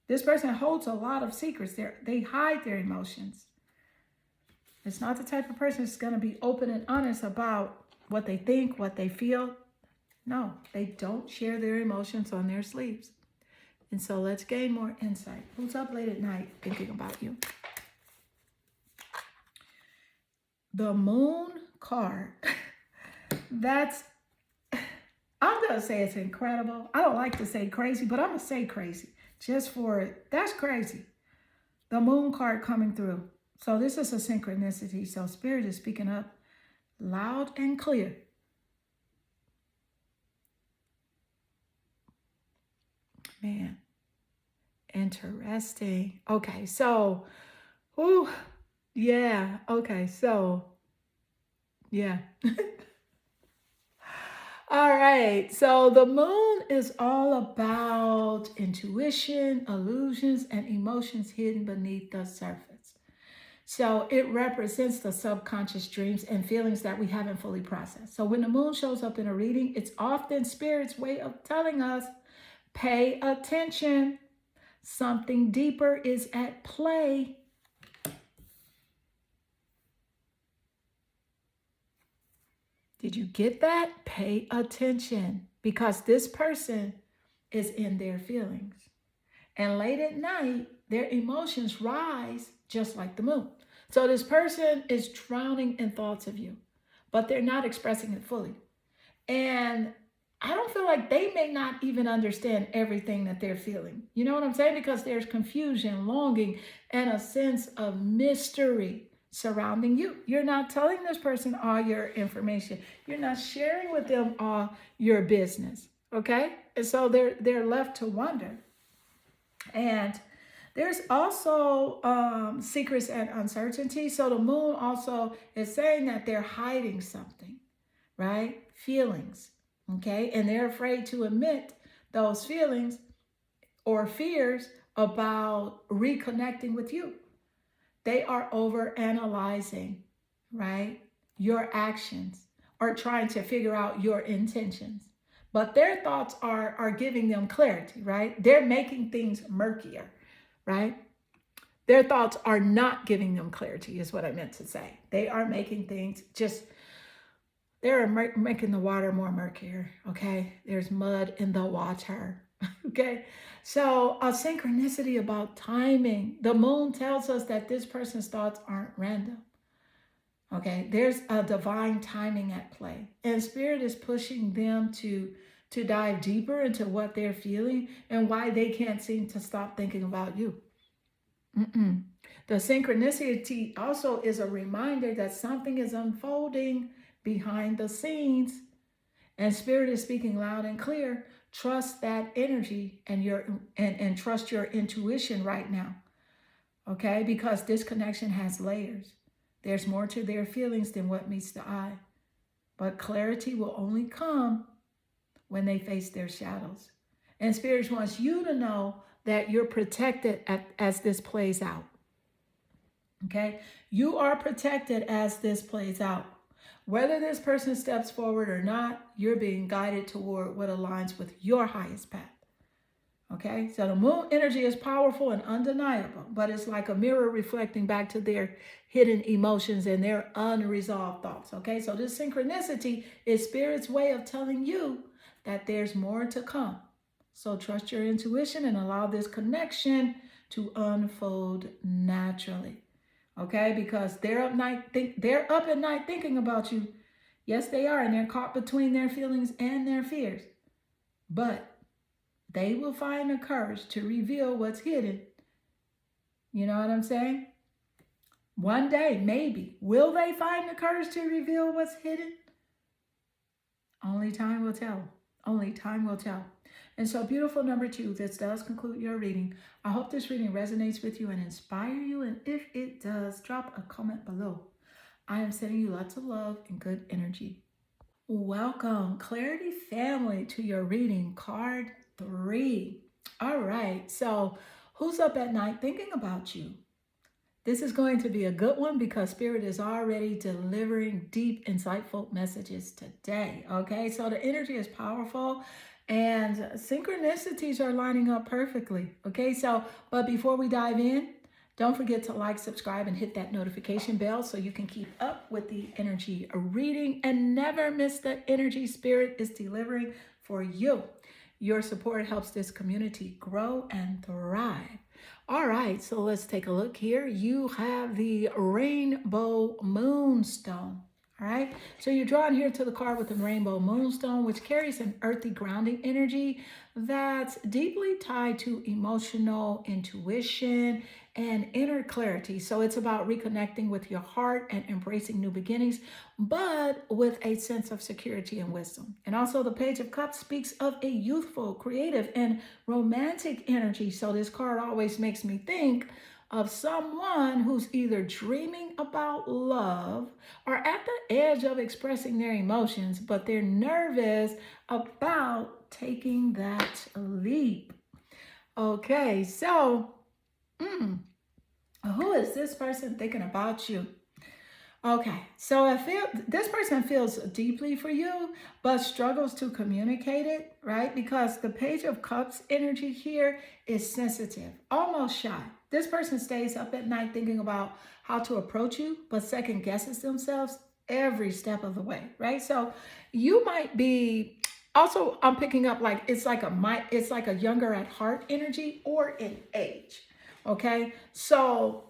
This person holds a lot of secrets. They hide their emotions. It's not the type of person that's going to be open and honest about what they think, what they feel. No, they don't share their emotions on their sleeves. And so let's gain more insight. Who's up late at night thinking about you? The moon card. That's, I'm going to say it's incredible. I don't like to say crazy, but I'm going to say crazy just for it. That's crazy. The moon card coming through. So this is a synchronicity. So Spirit is speaking up loud and clear. Man, interesting. Okay, so, ooh, yeah, okay, so, yeah. All right, so the moon is all about intuition, illusions, and emotions hidden beneath the surface. So it represents the subconscious dreams and feelings that we haven't fully processed. So when the moon shows up in a reading, it's often Spirit's way of telling us, pay attention. Something deeper is at play. Did you get that? Pay attention, because this person is in their feelings. And late at night, their emotions rise just like the moon. So this person is drowning in thoughts of you, but they're not expressing it fully. And I don't feel like they may not even understand everything that they're feeling. You know what I'm saying? Because there's confusion, longing, and a sense of mystery surrounding you. You're not telling this person all your information. You're not sharing with them all your business. Okay? And so they're left to wonder. And there's also secrets and uncertainty. So the moon also is saying that they're hiding something, right? Feelings, okay? And they're afraid to admit those feelings or fears about reconnecting with you. They are over analyzing, right? Your actions, or trying to figure out your intentions. But their thoughts are giving them clarity, right? They're making things murkier, right? Their thoughts are not giving them clarity, is what I meant to say. They are making things just, they're making the water more murkier, okay? There's mud in the water, Okay. So a synchronicity about timing. The moon tells us that this person's thoughts aren't random. Okay. There's a divine timing at play. And spirit is pushing them to dive deeper into what they're feeling and why they can't seem to stop thinking about you. Mm-mm. The synchronicity also is a reminder that something is unfolding behind the scenes, and spirit is speaking loud and clear. Trust that energy and trust your intuition right now. Okay? Because this connection has layers. There's more to their feelings than what meets the eye. But clarity will only come when they face their shadows. And spirit wants you to know that you're protected as this plays out. Okay? You are protected as this plays out. Whether this person steps forward or not, you're being guided toward what aligns with your highest path. Okay? So the moon energy is powerful and undeniable, but it's like a mirror reflecting back to their hidden emotions and their unresolved thoughts. Okay? So this synchronicity is spirit's way of telling you that there's more to come. So trust your intuition and allow this connection to unfold naturally. Okay, because they're up at night thinking about you. Yes, they are, and they're caught between their feelings and their fears. But they will find the courage to reveal what's hidden. You know what I'm saying? One day, maybe. Will they find the courage to reveal what's hidden? Only time will tell. Only time will tell. And so, beautiful number 2, this does conclude your reading. I hope this reading resonates with you and inspire you. And if it does, drop a comment below. I am sending you lots of love and good energy. Welcome, Clarity Family, to your reading, card 3. All right, so who's up at night thinking about you? This is going to be a good one because Spirit is already delivering deep, insightful messages today. Okay, so the energy is powerful and synchronicities are lining up perfectly. Okay, so, but before we dive in, don't forget to like, subscribe, and hit that notification bell so you can keep up with the energy reading and never miss the energy Spirit is delivering for you. Your support helps this community grow and thrive. All right, so let's take a look here. You have the Rainbow Moonstone. All right, so you're drawn here to the card with the Rainbow Moonstone, which carries an earthy grounding energy that's deeply tied to emotional intuition and inner clarity. So it's about reconnecting with your heart and embracing new beginnings, but with a sense of security and wisdom. And also the Page of Cups speaks of a youthful, creative, and romantic energy. So this card always makes me think of someone who's either dreaming about love or at the edge of expressing their emotions, but they're nervous about taking that leap. Okay, so who is this person thinking about you? Okay, so I feel this person feels deeply for you, but struggles to communicate it, right? Because the Page of Cups energy here is sensitive, almost shy. This person stays up at night thinking about how to approach you, but second guesses themselves every step of the way, right? So you might be also, I'm picking up like it's like a younger at heart energy or in age. Okay, so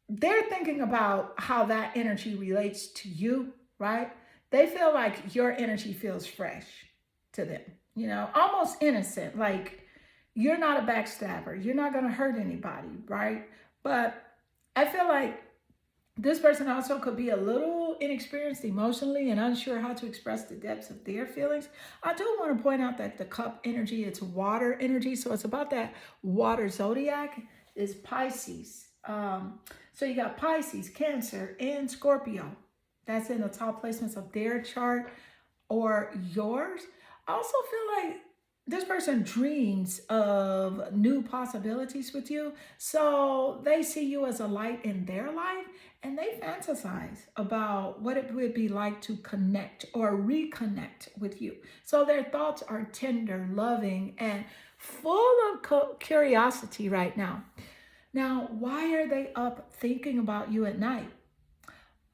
they're thinking about how that energy relates to you, right? They feel like your energy feels fresh to them, almost innocent. Like you're not a backstabber, you're not going to hurt anybody, right? But I feel like this person also could be a little inexperienced emotionally and unsure how to express the depths of their feelings. I do want to point out that the cup energy, it's water energy. So it's about that water zodiac is Pisces. So you got Pisces, Cancer, and Scorpio. That's in the top placements of their chart or yours. I also feel like this person dreams of new possibilities with you. So they see you as a light in their life and they fantasize about what it would be like to connect or reconnect with you. So their thoughts are tender, loving, and full of curiosity right now. Now, why are they up thinking about you at night?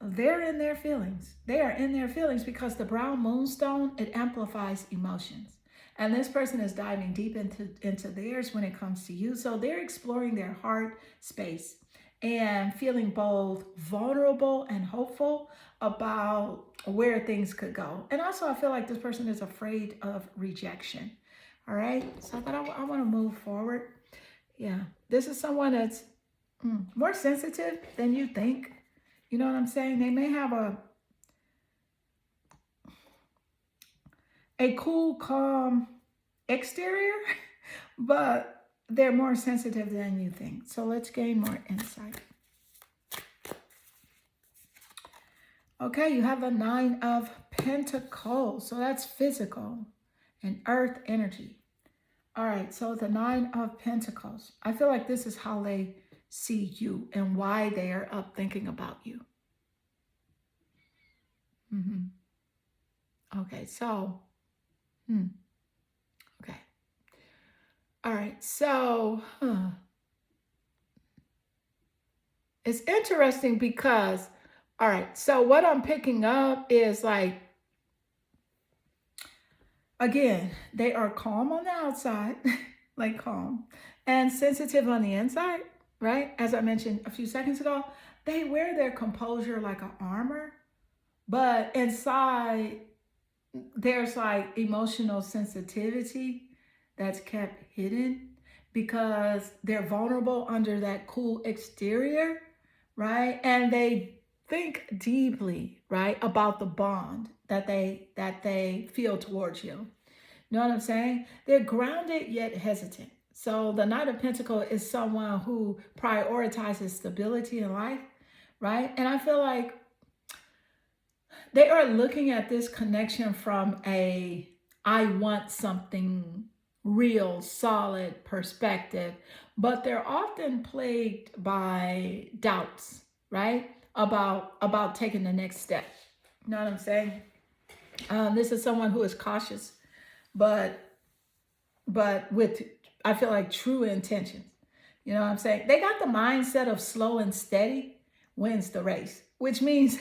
they're in their feelings. They are in their feelings because the brown moonstone, it amplifies emotions. And this person is diving deep into theirs when it comes to you. So they're exploring their heart space and feeling both vulnerable and hopeful about where things could go. And also, I feel like this person is afraid of rejection. All right. So I want to move forward. Yeah. This is someone that's more sensitive than you think. You know what I'm saying? They may have a cool, calm exterior, but they're more sensitive than you think. So let's gain more insight. Okay, you have the 9 of Pentacles. So that's physical and earth energy. All right, so the 9 of Pentacles. I feel like this is how they see you and why they are up thinking about you. Okay, so, okay. All right, so it's interesting because, all right, so what I'm picking up is like, again, they are calm on the outside, like calm, and sensitive on the inside, right? As I mentioned a few seconds ago, they wear their composure like an armor, but inside there's like emotional sensitivity that's kept hidden because they're vulnerable under that cool exterior, right? And they think deeply, right, about the bond that they feel towards you. You know what I'm saying? They're grounded yet hesitant. So the Knight of Pentacles is someone who prioritizes stability in life, right? And I feel like they are looking at this connection from a I want something real, solid perspective, but they're often plagued by doubts, right? About taking the next step. You know what I'm saying? This is someone who is cautious, but with, I feel like, true intentions. You know what I'm saying? They got the mindset of slow and steady wins the race, which means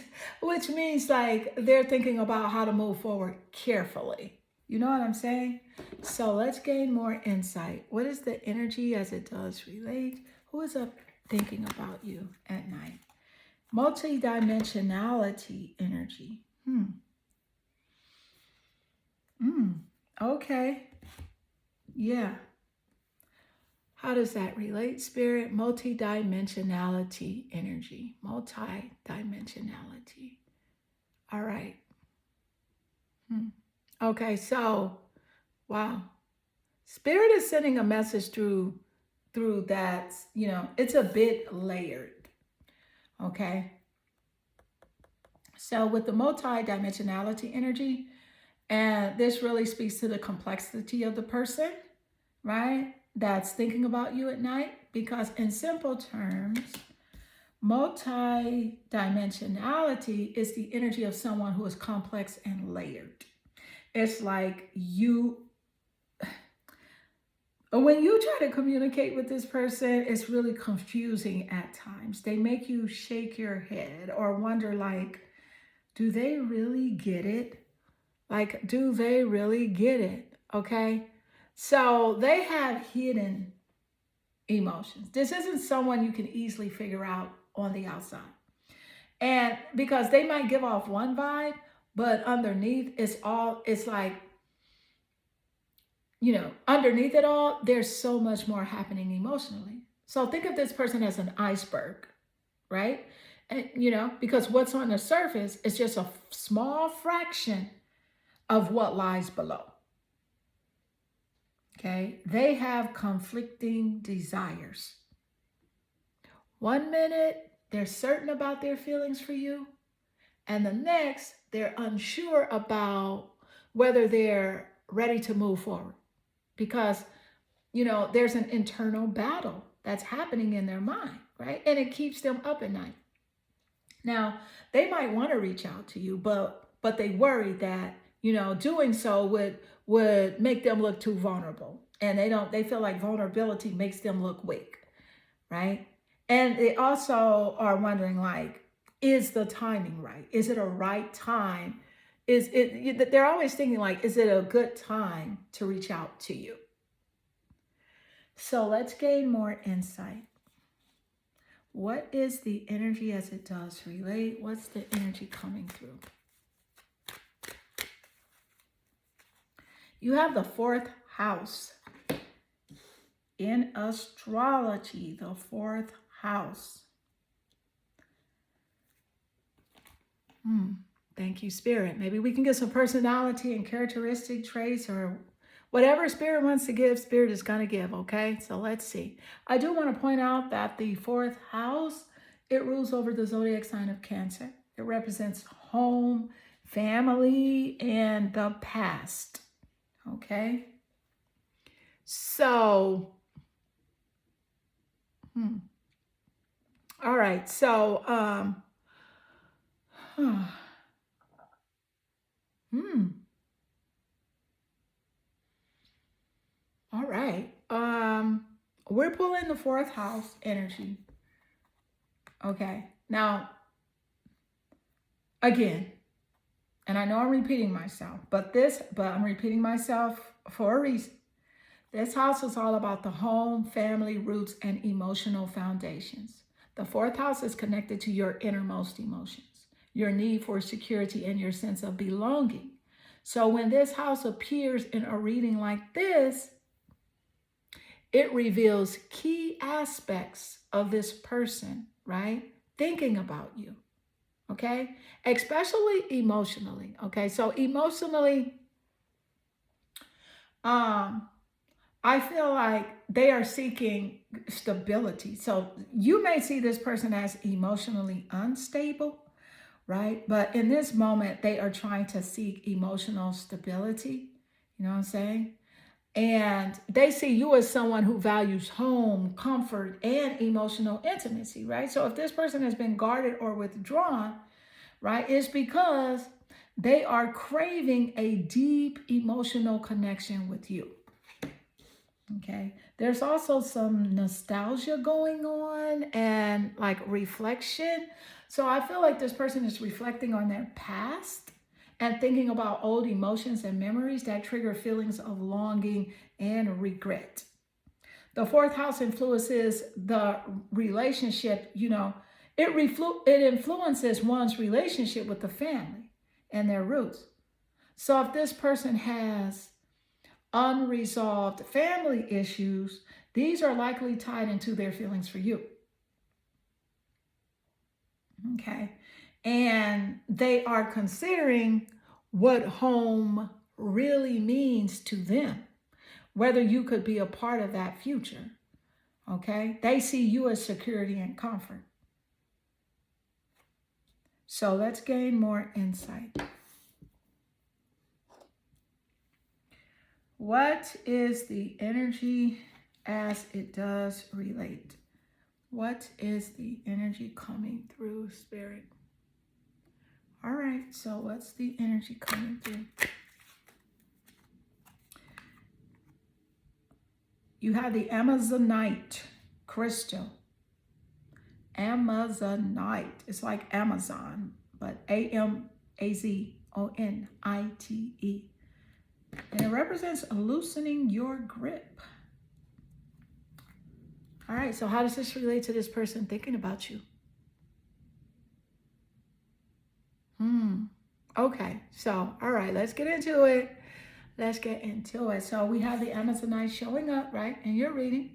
like they're thinking about how to move forward carefully. You know what I'm saying? So let's gain more insight. What is the energy as it does relate? Who is up thinking about you at night? Multidimensionality energy. Okay. Yeah. How does that relate, Spirit? Multidimensionality energy. Multidimensionality. All right. Okay, so, wow. Spirit is sending a message through that, it's a bit layered. Okay. So with the multidimensionality energy, and this really speaks to the complexity of the person, right? That's thinking about you at night, because in simple terms, multidimensionality is the energy of someone who is complex and layered. It's like when you try to communicate with this person, it's really confusing at times. They make you shake your head or wonder, like, do they really get it? Like, do they really get it? Okay. So they have hidden emotions. This isn't someone you can easily figure out on the outside. And because they might give off one vibe, but underneath it's like, underneath it all, there's so much more happening emotionally. So think of this person as an iceberg, right? And, because what's on the surface is just a small fraction of what lies below. Okay, they have conflicting desires. One minute, they're certain about their feelings for you, and the next, they're unsure about whether they're ready to move forward. Because, there's an internal battle that's happening in their mind, right? And it keeps them up at night. Now, they might want to reach out to you, but they worry that, doing so would make them look too vulnerable. And they feel like vulnerability makes them look weak, right? And they also are wondering, like, is the timing right? Is it a right time? Is it, they're always thinking like, is it a good time to reach out to you? So let's gain more insight. What is the energy as it does relate? What's the energy coming through? You have the fourth house. In astrology, the fourth house. Thank you, Spirit. Maybe we can get some personality and characteristic traits, or whatever Spirit wants to give, Spirit is going to give, okay? So let's see. I do want to point out that the fourth house, it rules over the zodiac sign of Cancer. It represents home, family, and the past, okay? So, all right. So, all right. We're pulling the fourth house energy. Okay. Now, again, and I know I'm repeating myself, but I'm repeating myself for a reason. This house is all about the home, family, roots, and emotional foundations. The fourth house is connected to your innermost emotions, your need for security, and your sense of belonging. So when this house appears in a reading like this, it reveals key aspects of this person, right? Thinking about you, okay? Especially emotionally, okay? So emotionally, I feel like they are seeking stability. So you may see this person as emotionally unstable, right? But in this moment, they are trying to seek emotional stability. You know what I'm saying? And they see you as someone who values home, comfort, and emotional intimacy, right? So if this person has been guarded or withdrawn, right, it's because they are craving a deep emotional connection with you. Okay. There's also some nostalgia going on and like reflection. So I feel like this person is reflecting on their past and thinking about old emotions and memories that trigger feelings of longing and regret. The fourth house influences the relationship, it influences one's relationship with the family and their roots. So if this person has unresolved family issues, these are likely tied into their feelings for you. Okay. And they are considering what home really means to them, whether you could be a part of that future. Okay. They see you as security and comfort. So let's gain more insight. What is the energy as it does relate? What is the energy coming through, Spirit? All right, so what's the energy coming through? You have the Amazonite crystal. Amazonite. It's like Amazon, but Amazonite. And it represents loosening your grip. All right, so how does this relate to this person thinking about you? Okay, so, all right, let's get into it. Let's get into it. So we have the Amazonite showing up, right, in your reading.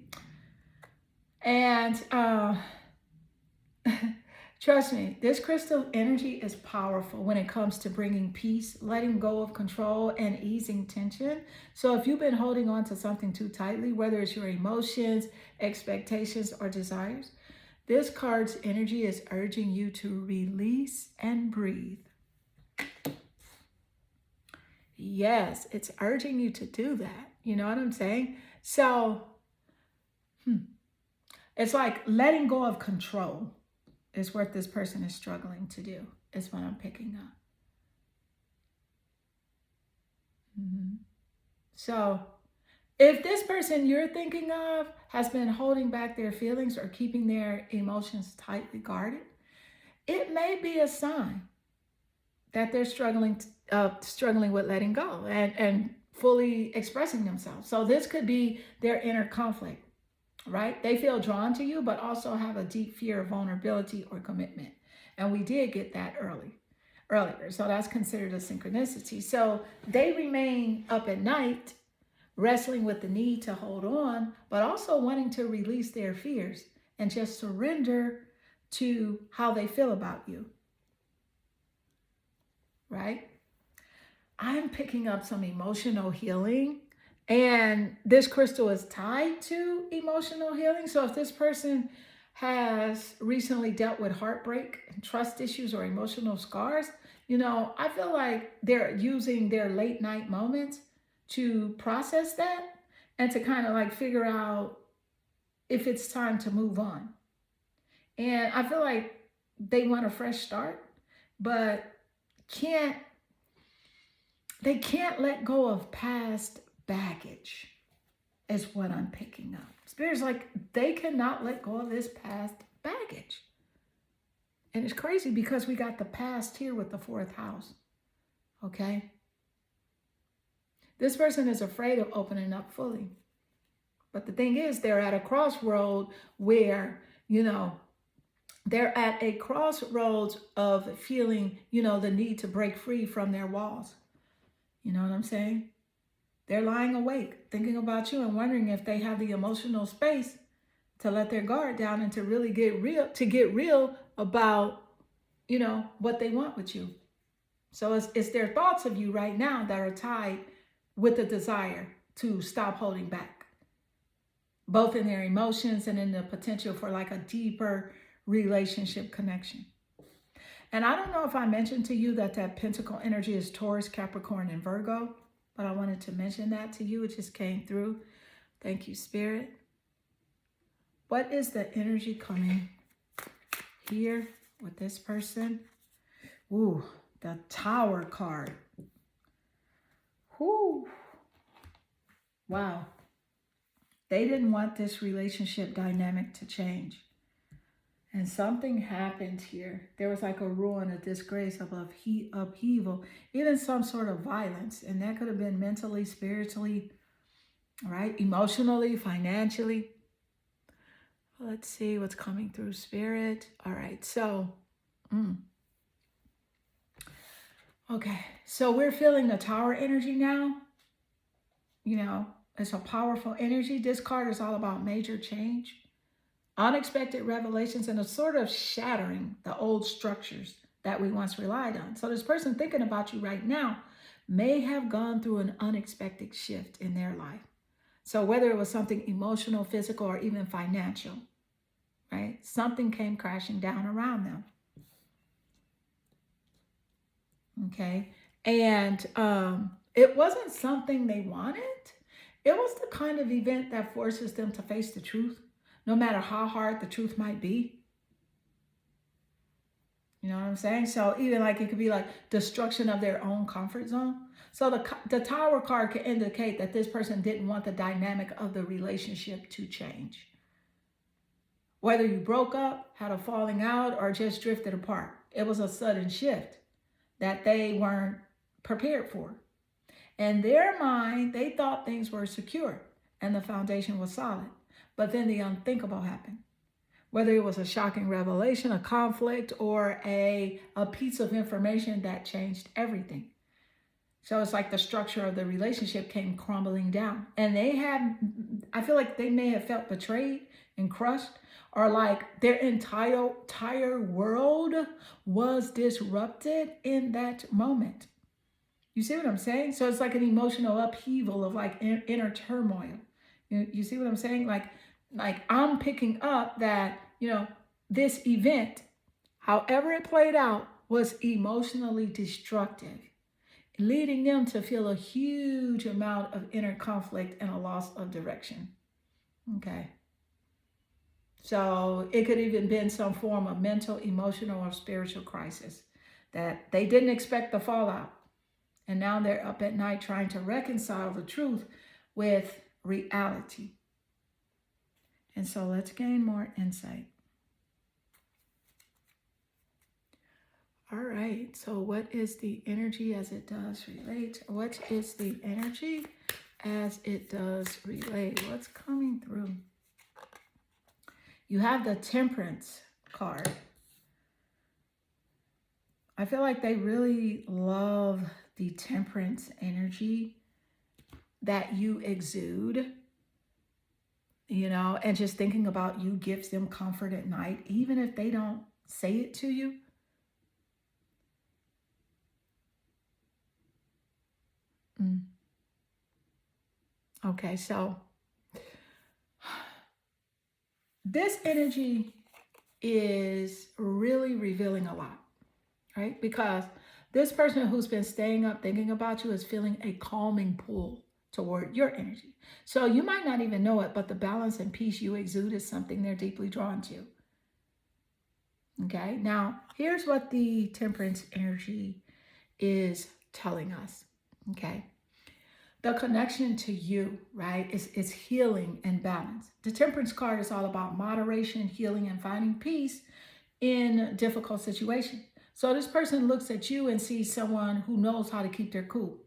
And trust me, this crystal energy is powerful when it comes to bringing peace, letting go of control, and easing tension. So if you've been holding on to something too tightly, whether it's your emotions, expectations, or desires, this card's energy is urging you to release and breathe. Yes, it's urging you to do that. You know what I'm saying? So it's like letting go of control is what this person is struggling to do, is what I'm picking up. So if this person you're thinking of has been holding back their feelings or keeping their emotions tightly guarded, it may be a sign that they're struggling with letting go and fully expressing themselves. So this could be their inner conflict, right? They feel drawn to you, but also have a deep fear of vulnerability or commitment. And we did get that earlier. So that's considered a synchronicity. So they remain up at night, wrestling with the need to hold on, but also wanting to release their fears and just surrender to how they feel about you, right? I'm picking up some emotional healing, and this crystal is tied to emotional healing. So if this person has recently dealt with heartbreak, trust issues, or emotional scars, I feel like they're using their late night moments to process that and to kind of like figure out if it's time to move on. And I feel like they want a fresh start, but can't they can't let go of past baggage, is what I'm picking up. Spirit's like, they cannot let go of this past baggage. And it's crazy because we got the past here with the fourth house. Okay? This person is afraid of opening up fully. But the thing is, they're at a crossroad where, they're at a crossroads of feeling, the need to break free from their walls. You know what I'm saying? They're lying awake, thinking about you and wondering if they have the emotional space to let their guard down and to really get real about, what they want with you. So it's their thoughts of you right now that are tied with the desire to stop holding back, both in their emotions and in the potential for like a deeper relationship connection. And I don't know if I mentioned to you that pentacle energy is Taurus, Capricorn, and Virgo, but I wanted to mention that to you. It just came through. Thank you, Spirit. What is the energy coming here with this person? Ooh, the Tower card. Ooh. Wow. They didn't want this relationship dynamic to change. And something happened here. There was like a ruin, a disgrace of upheaval, even some sort of violence. And that could have been mentally, spiritually, right? Emotionally, financially. Let's see what's coming through, Spirit. All right, so, okay. So we're feeling the Tower energy now. It's a powerful energy. This card is all about major change, unexpected revelations, and a sort of shattering the old structures that we once relied on. So this person thinking about you right now may have gone through an unexpected shift in their life. So whether it was something emotional, physical, or even financial, right? Something came crashing down around them. Okay. And it wasn't something they wanted. It was the kind of event that forces them to face the truth, no matter how hard the truth might be. You know what I'm saying? So even like it could be like destruction of their own comfort zone. So the Tower card can indicate that this person didn't want the dynamic of the relationship to change. Whether you broke up, had a falling out, or just drifted apart, it was a sudden shift that they weren't prepared for. In their mind, they thought things were secure and the foundation was solid. But then the unthinkable happened. Whether it was a shocking revelation, a conflict, or a piece of information that changed everything. So it's like the structure of the relationship came crumbling down. And I feel like they may have felt betrayed and crushed, or like their entire world was disrupted in that moment. You see what I'm saying? So it's like an emotional upheaval of like inner turmoil. You see what I'm saying? Like I'm picking up that, this event, however it played out, was emotionally destructive, leading them to feel a huge amount of inner conflict and a loss of direction. Okay. So it could even been some form of mental, emotional, or spiritual crisis that they didn't expect the fallout. And now they're up at night trying to reconcile the truth with reality. And so let's gain more insight. All right. So what is the energy as it does relate? What is the energy as it does relate? What's coming through? You have the Temperance card. I feel like they really love the temperance energy that you exude, and just thinking about you gives them comfort at night, even if they don't say it to you. Mm. Okay, so this energy is really revealing a lot, right? Because this person who's been staying up thinking about you is feeling a calming pull toward your energy. So you might not even know it, but the balance and peace you exude is something they're deeply drawn to. Okay, now here's what the temperance energy is telling us. Okay, the connection to you, right, is healing and balance. The temperance card is all about moderation, healing, and finding peace in difficult situations. So this person looks at you and sees someone who knows how to keep their cool,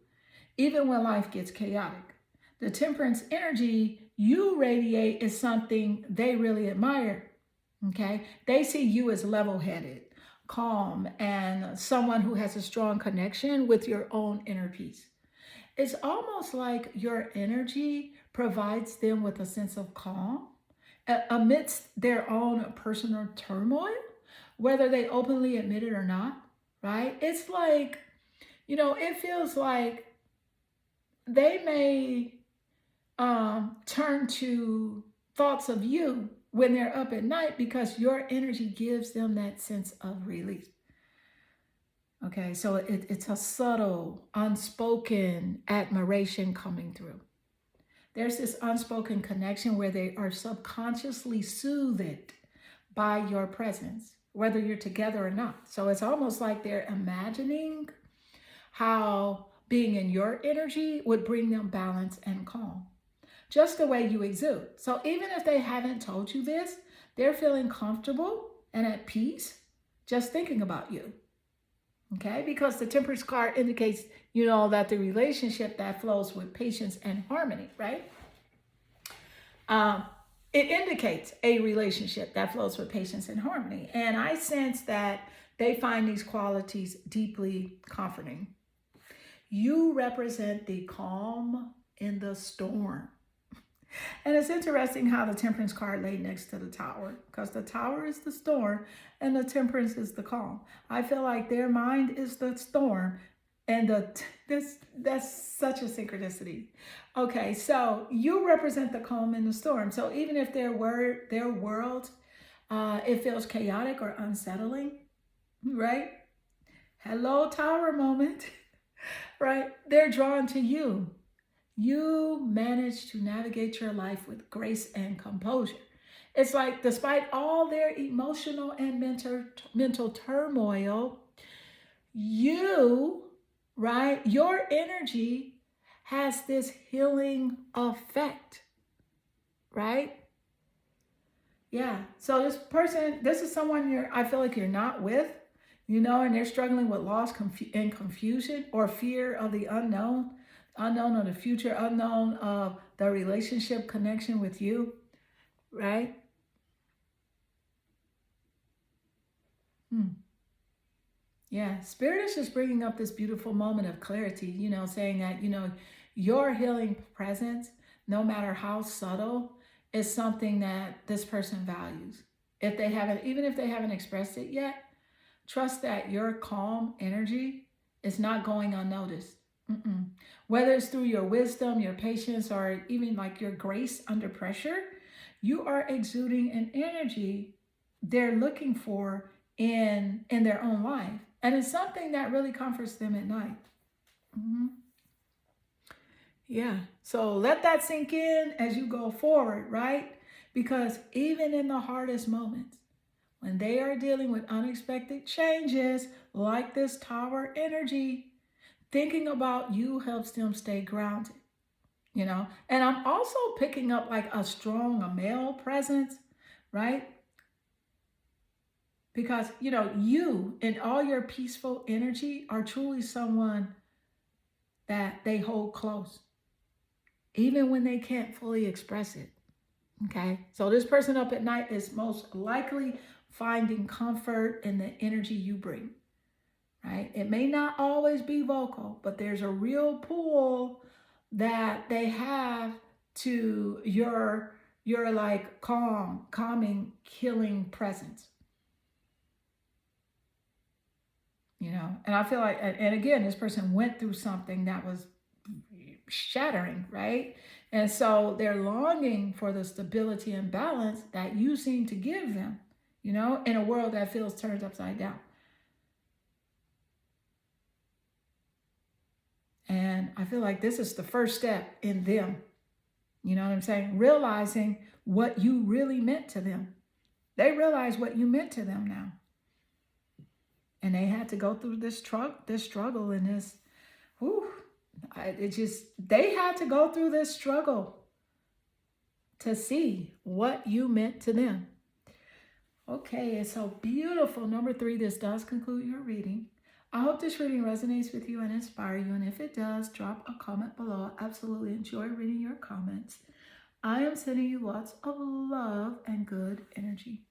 even when life gets chaotic. The temperance energy you radiate is something they really admire. Okay, they see you as level-headed, calm, and someone who has a strong connection with your own inner peace. It's almost like your energy provides them with a sense of calm amidst their own personal turmoil, whether they openly admit it or not, right? It's like, it feels like they may turn to thoughts of you when they're up at night because your energy gives them that sense of release. Okay, so it's a subtle, unspoken admiration coming through. There's this unspoken connection where they are subconsciously soothed by your presence, whether you're together or not. So it's almost like they're imagining how being in your energy would bring them balance and calm, just the way you exude. So even if they haven't told you this, they're feeling comfortable and at peace just thinking about you. Okay, because the temperance card indicates, that the relationship that flows with patience and harmony, right? Um, it indicates a relationship that flows with patience and harmony. And I sense that they find these qualities deeply comforting. You represent the calm in the storm. And it's interesting how the temperance card laid next to the tower, because the tower is the storm and the temperance is the calm. I feel like their mind is the storm and that's such a synchronicity. Okay, so you represent the calm in the storm. So even if their world it feels chaotic or unsettling, right? Hello tower moment, right? They're drawn to you. You manage to navigate your life with grace and composure. It's like, despite all their emotional and mental turmoil, you, right, your energy has this healing effect, right? Yeah. So this is someone I feel like you're not with, and they're struggling with loss and confusion or fear of the unknown of the future, unknown of the relationship connection with you, right? Hmm. Yeah, Spirit is just bringing up this beautiful moment of clarity, saying that, your healing presence, no matter how subtle, is something that this person values. Even if they haven't expressed it yet, trust that your calm energy is not going unnoticed. Mm-mm. Whether it's through your wisdom, your patience, or even like your grace under pressure, you are exuding an energy they're looking for in their own life, and it's something that really comforts them at night. Mm-hmm. Yeah. So let that sink in as you go forward, right? Because even in the hardest moments, when they are dealing with unexpected changes like this tower energy, thinking about you helps them stay grounded, And I'm also picking up like a strong male presence, right? Because, you know, you and all your peaceful energy are truly someone that they hold close, even when they can't fully express it. Okay. So this person up at night is most likely finding comfort in the energy you bring, right? It may not always be vocal, but there's a real pull that they have to your like calming, killing presence, you know. And I feel like, and again, this person went through something that was shattering, right? And so they're longing for the stability and balance that you seem to give them, you know, in a world that feels turned upside down. And I feel like this is the first step in them, you know what I'm saying? Realizing what you really meant to them. They realize what you meant to them now. And they had to go through this struggle and this, whew, they had to go through this struggle to see what you meant to them. Okay, it's so beautiful. Number 3, this does conclude your reading. I hope this reading resonates with you and inspire you. And if it does, drop a comment below. I absolutely enjoy reading your comments. I am sending you lots of love and good energy.